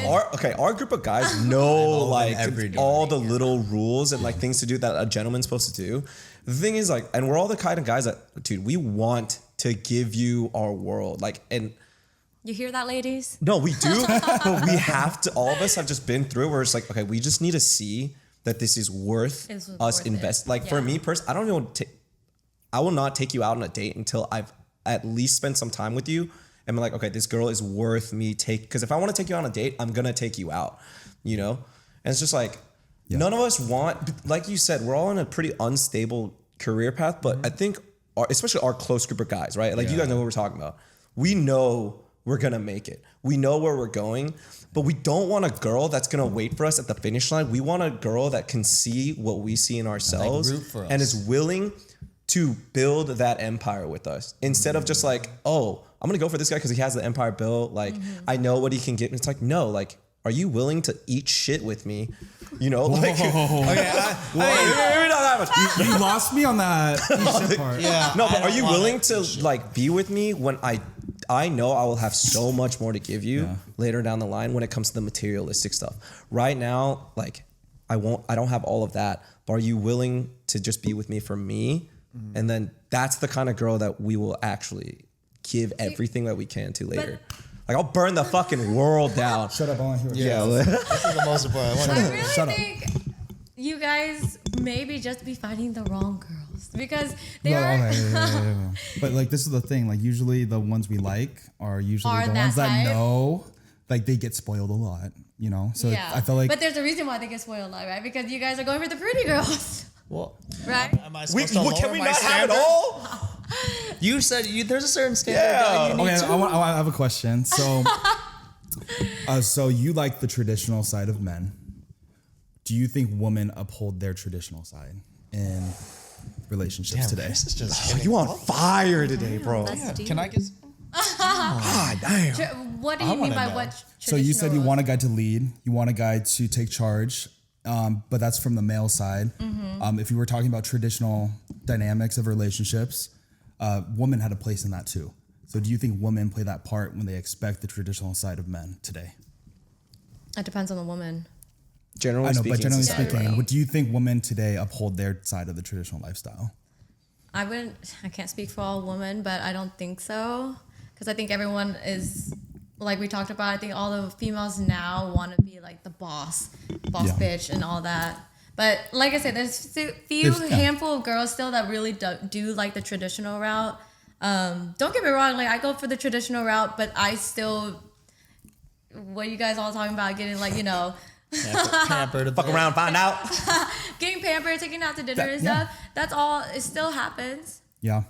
our group of guys know like every day. all the little rules and like things to do that a gentleman's supposed to do. The thing is like, and we're all the kind of guys that, dude, we want to give you our world. Like, and You hear that, ladies? no, we do, but we have to. All of us have just been through where it's like, okay, we just need to see that this is worth It's us worth invest. it. Like for Yeah. me personally, I don't even. I will not take you out on a date until I've at least spent some time with you and be like, okay, this girl is worth me take. Because if I want to take you on a date, I'm gonna take you out. You know, and it's just like none of us want. Like you said, we're all in a pretty unstable career path, but I think, especially our close group of guys, right? Like you guys know what we're talking about. We know we're gonna make it. We know where we're going, but we don't want a girl that's gonna wait for us at the finish line. We want a girl that can see what we see in ourselves root for us. and is willing to build that empire with us instead of just like, oh, I'm gonna go for this guy because he has the empire built. Like I know what he can get. It's like, no, like, are you willing to eat shit with me? You know, like Okay. maybe not that much. You lost me on that shit part. Yeah. No, but I are don't you want willing it. to like be with me when I know I will have so much more to give you later down the line when it comes to the materialistic stuff. Right now, like I don't have all of that, but are you willing to just be with me for me? And then that's the kind of girl that we will actually give everything that we can to later. Like I'll burn the fucking world down. Shut up, I want to hear it. Yeah. This is the most important. I I wanna- really Shut up. think you guys maybe just be finding the wrong girls because they Well, are. yeah. But like this is the thing. Like usually the ones we like are usually Are the that ones that type? know, like they get spoiled a lot. You know, so Yeah, I feel like but there's a reason why they get spoiled, right? Because you guys are going for the pretty girls, Well, right? am I We, supposed to lower can we my not have standard? it all? You said there's a certain standard Yeah. that you need okay. to. I have a question. So, so you like the traditional side of men. Do you think women uphold their traditional side in relationships today? This is just Oh, you on fire today, bro. That's deep. Can I get? God damn. What do you mean wanna by know. what? So you said you traditional want a guy to lead, you want a guy to take charge, but that's from the male side. If you were talking about traditional dynamics of relationships, women had a place in that too. So do you think women play that part when they expect the traditional side of men today? It depends on the woman. Generally I know, speaking, but generally society, speaking, right? what do you think women today uphold their side of the traditional lifestyle? I can't speak for all women, but I don't think so. Because I think everyone is, like we talked about, I think all the females now want to be like the boss Yeah. bitch and all that. But like I said, there's a few handful of girls still that really do like the traditional route. Don't get me wrong, like I go for the traditional route, but I still, what you guys all talking about, getting like, Pampered a Fuck bit. around, find out. getting pampered, taking out to dinner and yeah. stuff. That's all, it still happens. Yeah.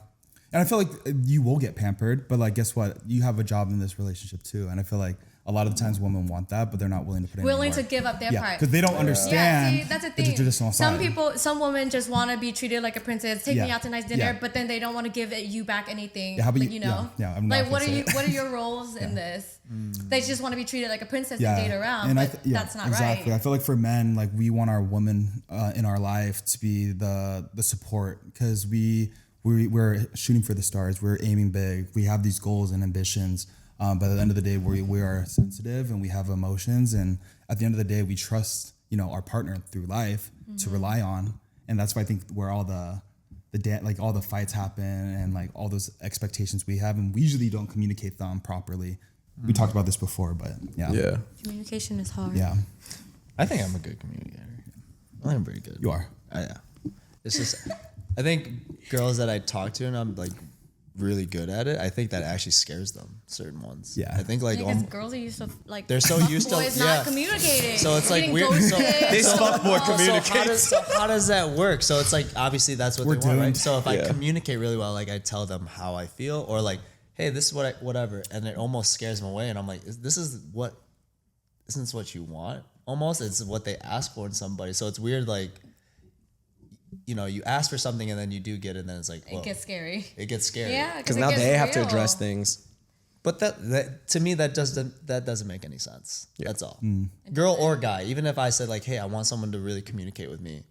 And I feel like you will get pampered, but like, guess what? You have a job in this relationship too. And I feel like a lot of the times women want that, but they're not willing to put in willing any to give up their part. because they don't understand. Yeah, see, that's the the thing. traditional side. Some women just want to be treated like a princess, take me out to nice dinner, Yeah. but then they don't want to give you back anything. Yeah, how about like, you- you know? yeah, I'm not like gonna what are say you? it. What are your roles in this? They just want to be treated like a princess Yeah. and date around, And but that's not exactly. right. I feel like for men, like we want our woman in our life to be the support because we're shooting for the stars. We're aiming big. We have these goals and ambitions. But at the end of the day, we are sensitive and we have emotions. And at the end of the day, we trust, our partner through life to rely on. And that's why I think where all all the fights happen and like all those expectations we have, and we usually don't communicate them properly. We talked about this before, but yeah. Yeah. Communication is hard. Yeah. I think I'm a good communicator. I think I'm pretty good. You are. Yeah. It's just, I think girls that I talk to and I'm like really good at it, I think that actually scares them, certain ones. Yeah. I think like, Because girls are used to like they're so used to- boys yeah. not communicating. So it's like Getting weird- ghosted. so- They fuck more communicate. so how does that work? So it's like, obviously that's what We're they want, right? doomed. So if I Yeah. communicate really well, like I tell them how I feel or like, hey, this is what whatever. And it almost scares them away. And I'm like, isn't this what you want? Almost it's what they ask for in somebody. So it's weird. Like, you ask for something and then you do get it. And then it's like, whoa, It gets scary. it gets scary. Yeah, Because it now gets they have to real. address things. But that to me that doesn't make any sense. Yeah. That's all. Girl or guy, even if I said like, hey, I want someone to really communicate with me,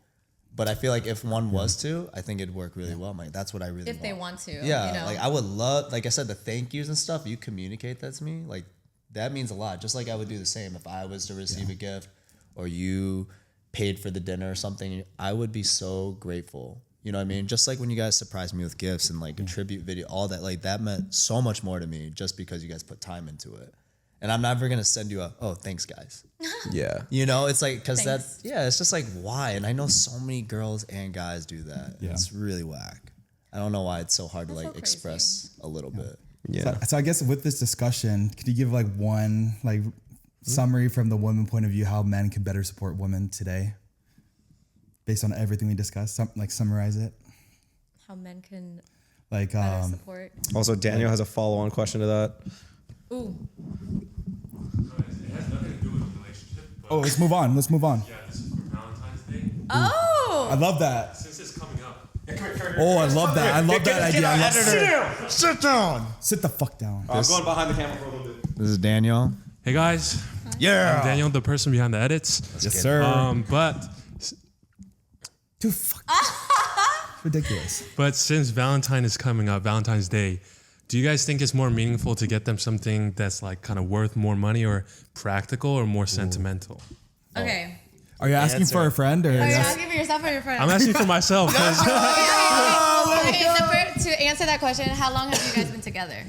but I feel like if one was to, I think it'd work really well. Like that's what I really If they want to. Yeah, like I would love, like I said, the thank yous and stuff. You communicate that to me, like that means a lot. Just like I would do the same if I was to receive a gift, or you paid for the dinner or something. I would be so grateful. You know what I mean? Just like when you guys surprised me with gifts and like a tribute video, all that, like that meant so much more to me just because you guys put time into it. And I'm never gonna send you oh, thanks guys. Yeah. It's like, cause Thanks. it's just like, why? And I know so many girls and guys do that. Yeah. It's really whack. I don't know why it's so hard to That's like so crazy. express a little bit. Yeah. So I guess with this discussion, could you give like one summary from the women point of view how men can better support women today, based on everything we discussed? Summarize it. How men can Like better support. Also, Daniel has a follow-on question to that. Ooh. It has nothing to do with the relationship. But let's move on. Yeah, this is for Valentine's Day. Oh. I love that. Since it's coming up. Oh, I love that. I love that idea. Sit down. Sit the fuck down. I'm going behind the camera for a little bit. This is Daniel. Hey guys, Yeah. I'm Daniel, the person behind the edits. Yes, sir. But Dude, fuck. Ridiculous. since Valentine is coming up, Valentine's Day, do you guys think it's more meaningful to get them something that's like kind of worth more money, or practical, or more sentimental? Okay. Are you asking for a friend or? Are you yes? asking for yourself or your friend? I'm asking for myself because To answer that question, how long have you guys been together?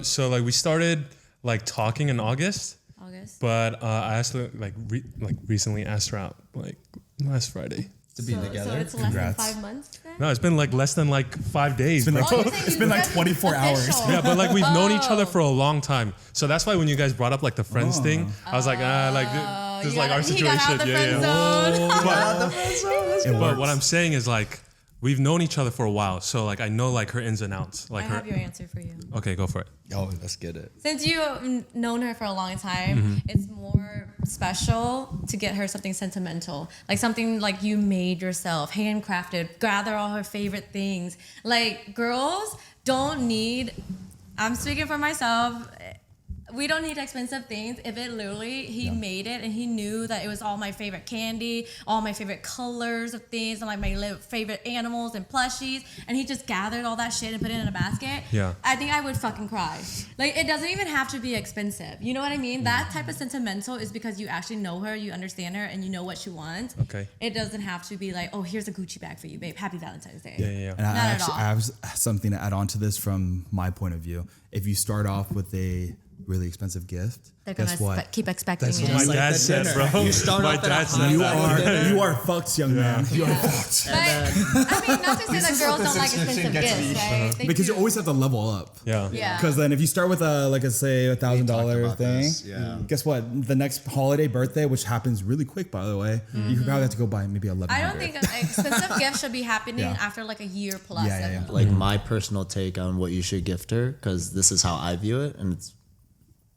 so like we started like talking in August, August. but I actually recently asked her out like last Friday. To be So together. it's less Congrats. than 5 months then? No, it's been like less than like 5 days. It's been bro. like, Oh, you're saying it's you been like guys 24 hours. official. Yeah, but like we've known each other Oh. for a long time, so that's why when you guys brought up like the friends thing, I was like, this is You like our got- he got out situation. the Yeah, friend yeah. zone. But what I'm saying is like we've known each other for a while, so like I know like her ins and outs. I Like her. have your answer for you. Okay, go for it. Oh, let's get it. Since you've known her for a long time, it's more special to get her something sentimental, like something like you made yourself, handcrafted, gather all her favorite things. Like girls don't need, I'm speaking for myself, we don't need expensive things if it literally, he made it and he knew that it was all my favorite candy, all my favorite colors of things, and like my favorite animals and plushies, and he just gathered all that shit and put it in a basket. Yeah. I think I would fucking cry. Like, it doesn't even have to be expensive. You know what I mean? That type of sentimental is because you actually know her, you understand her, and you know what she wants. Okay. It doesn't have to be like, oh, here's a Gucci bag for you, babe. Happy Valentine's Day. Yeah, yeah, yeah. And Not at all. I have something to add on to this from my point of view. If you start off with a really expensive gift, They're gonna guess what? keep expecting That's it. what My like dad the said, dinner. bro. You start My off at a dad high said You that. are fucked, young man. You are fucked. But I mean, not to say that girls don't like expensive gifts, right? They Because do. you always have to level up. Yeah. Yeah. Because then if you start with a like a say $1,000 about thing, this, yeah. guess what? The next holiday, birthday, which happens really quick by the way, you probably have to go buy maybe 11. I don't think an expensive gift should be happening Yeah. after like a year plus. Yeah, yeah, at yeah. least. Like my personal take on what you should gift her, because this is how I view it, and it's.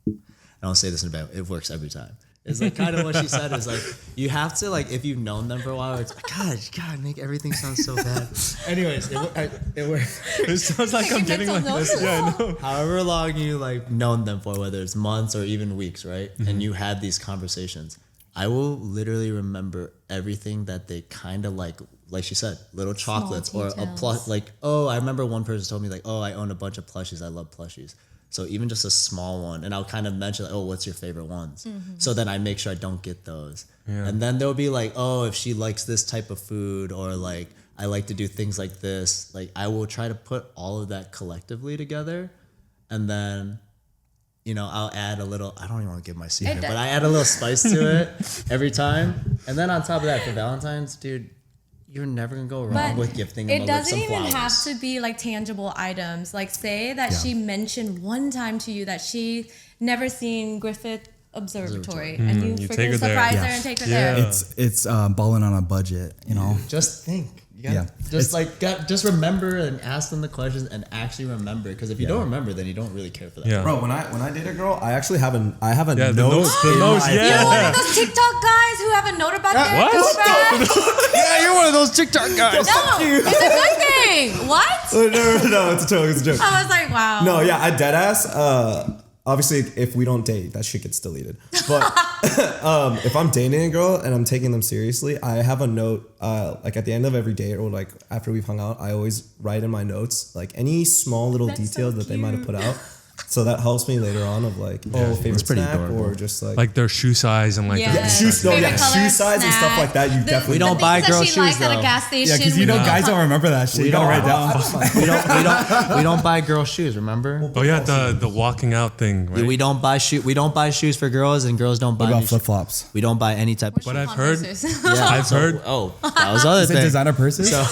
I don't say this in a bad way. It works every time. It's like kind of what she said is like you have to like if you've known them for a while. It's like, God, make everything sound so bad. Anyways, it works. It sounds like I'm Taking getting like mental this. notes. Yeah, I know. However long you like known them for, whether it's months or even weeks, right? And you had these conversations. I will literally remember everything that they kind of like she said, little chocolates or a details. plush. Like, oh, I remember one person told me like, oh, I own a bunch of plushies. I love plushies. So even just a small one, and I'll kind of mention like, oh, what's your favorite ones? So then I make sure I don't get those. Yeah. And then there'll be like, oh, if she likes this type of food or like I like to do things like this, like I will try to put all of that collectively together, and then. You know, I'll add a little, I don't even want to give my secret, but I add a little spice to it every time. And then on top of that, for Valentine's, dude, you're never going to go wrong with gifting them it like doesn't some even flowers. have to be like tangible items. Like say that she mentioned one time to you that she never seen Griffith Observatory, and you you freaking take her there. surprise her Yeah. and take her Yeah. there. It's balling on a budget, you know. Just think. You gotta, Yeah. just remember and ask them the questions and actually remember. Because if you don't remember, then you don't really care for that. Yeah. Bro, when I date a girl, I actually have a Yeah, the note. notes, the in notes, my yeah. You're phone. one of those TikTok guys who have a note about their What? girlfriend. Yeah, you're one of those TikTok guys. No, it's a good thing. What? No, it's a joke. It's a joke. I was like, wow. No, yeah, I dead ass. Obviously, if we don't date, that shit gets deleted. But if I'm dating a girl and I'm taking them seriously, I have a note. Like at the end of every date or like after we've hung out, I always write in my notes like any small little That's details so that they might have cute. put out. So that helps me later on of like, favorite pretty snack adorable. or just Like their shoe size and like Yeah. their shoe Favorite color, shoe size and stuff snack. like that. You definitely We don't the buy things girl that she shoes, likes at though. a gas station. Yeah, because you know guys don't remember that shit. You gotta write it down. we don't buy girl shoes. Remember? Oh yeah, the walking out thing, right? We don't buy shoes for girls, and girls don't buy. What about any flip flops? We don't buy any type of. But I've heard, Yeah, I've heard. Oh, that was the other Is it thing. designer purses? So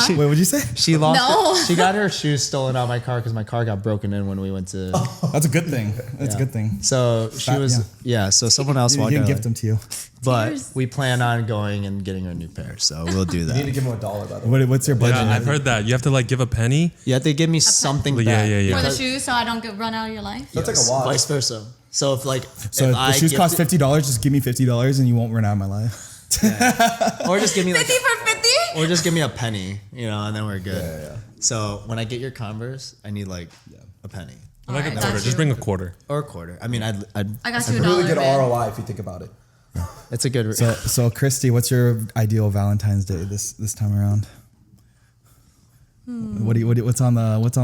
Wait, what'd you say? she lost. No. She got her shoes stolen out of my car because my car got broken in when we went to. That's a good thing. That's a good thing. So she That- was so someone else You walked can out, gift them to you. but Tears. we plan on going and getting her a new pair. So we'll do You need to that. give him $1 by the way. What's your budget? Yeah, I've heard that. You have to like give a penny. You have to give me something Yeah, back. yeah, yeah. For the because- shoes, so I don't get run out of your life. That's like Yes, a watch. Vice versa. So if like So if if the shoes cost gifted- $50, just give me $50 and you won't run out of my life. or just give me like 50 for 50? or just give me a penny, and then we're good. Yeah. So when I get your Converse, I need like a penny Or like a Alright, quarter. got Just you. bring a quarter. or a quarter. I mean, I'd I got you a Really dollar. good babe. ROI if you think about it. it's a good. So Christy, what's your ideal Valentine's Day this time around? What's on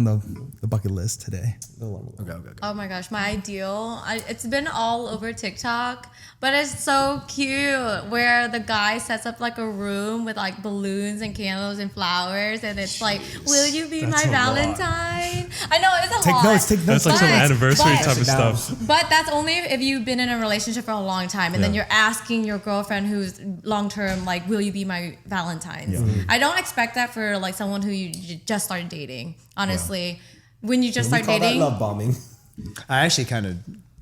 the bucket list today? Okay. Oh my gosh, my ideal. It's been all over TikTok, but it's so cute where the guy sets up like a room with like balloons and candles and flowers, and it's like, "Will you be That's my a lot. Valentine?" I know it's a Take lot. notes. Take notes. That's like some But- anniversary but- type of stuff. But that's only if you've been in a relationship for a long time, and then Yeah. you're asking your girlfriend who's long term, like, "Will you be my Valentine's?" I don't expect that for like someone who you just started dating. Honestly, when you just We start call that dating, love bombing. I actually kind of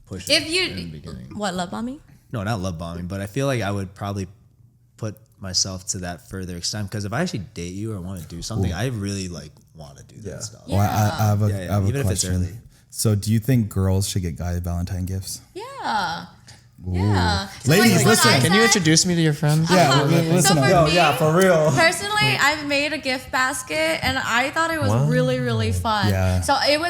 pushed if it you in the beginning. what love bombing? No, not love bombing, but I feel like I would probably put myself to that further extent because if I actually date you or want to do something, I really like want to do Yeah. that stuff. Well, I have a, Yeah, yeah, I have a even if it's question. early. So, do you think girls should get guys Valentine gifts? Yeah. Yeah. Ladies, when listen. I Can you said- introduce me to your friends? Yeah, listen. So for Yo, me, yeah, for real. personally, I've made a gift basket and I thought it was Wow. really fun. Yeah. So it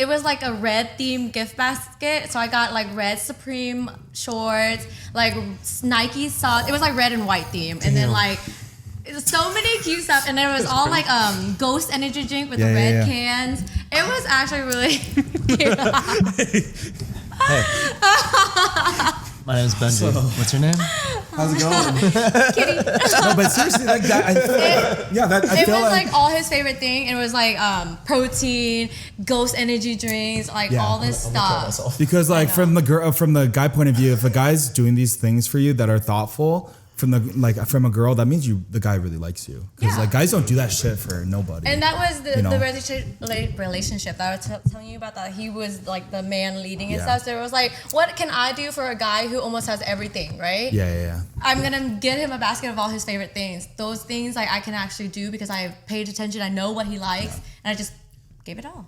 was like a red themed gift basket. So I got like red Supreme shorts, like Nike socks. It was like red and white theme, and then like so many cute stuff. And then it was all like Ghost energy drink with the Yeah, red yeah. cans. It was actually really cute. My name's Benji. What's your name? How's it going? Kitty. No, but seriously, like that. I It feel was like all his favorite thing. It was like protein, ghost energy drinks, like Yeah. all this stuff. because like from the guy point of view, if a guy's doing these things for you that are thoughtful. From a girl, that means the guy really likes you. Because Yeah. like guys don't do that shit for nobody. And that was the know? relationship that I was telling you about, that he was like the man leading and Yeah. stuff. So it was like, what can I do for a guy who almost has everything, right? Yeah. I'm gonna get him a basket of all his favorite things. Those things like I can actually do because I have paid attention. I know what he likes, and I just gave it all.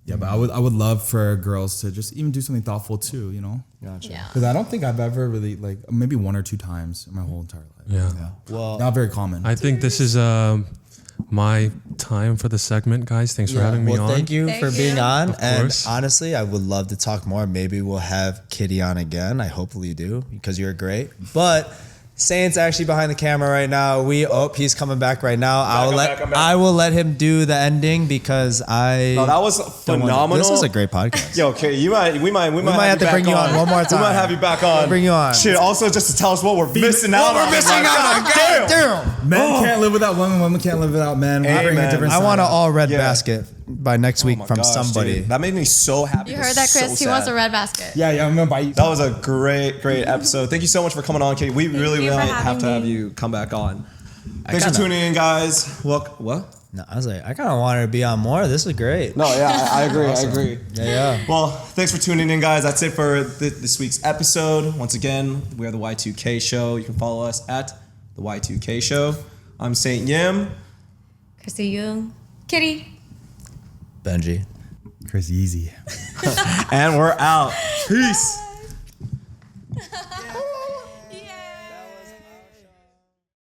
Yeah, but I would love for girls to just even do something thoughtful too, you know? Gotcha. Yeah. Because I don't think I've ever really, like, maybe 1 or 2 times in my whole entire life. Yeah. Well, Not very common. I think this is my time for the segment, guys. Thanks for having me on. Thank you Thank for being you. on. Of And course. honestly, I would love to talk more. Maybe we'll have Kitty on again. I hopefully do because you're great. But Saint's actually behind the camera right now. He's coming back right now. I'm back. I will let him do the ending because No, that was phenomenal. This was a great podcast. Yo, okay, we might have to bring you on one more We time. might have you back on. Bring you on. Shit, also just to tell us what we're missing out on. Damn. Men can't live without women. Women can't live without men. We bring a Amen. different I want an side. all red Yeah. basket by next week Oh my from gosh, somebody. dude. That made me so happy. You It was heard that, Chris? so He wants sad. a red basket. Yeah, I'm gonna buy you. That was a great episode. Thank you so much for coming on, Katie. We really you for might having have to have me. you come back on. Thanks for kinda- tuning in, guys. What? No, I was like, I kind of wanted to be on more. This is great. No, yeah, I agree. I agree. Yeah. Well, thanks for tuning in, guys. That's it for this week's episode. Once again, we are the Y2K Show. You can follow us at the Y2K Show. I'm Saint Yim. Chrissy Young. Kitty. Benji. Chris Easy. And we're out. Peace.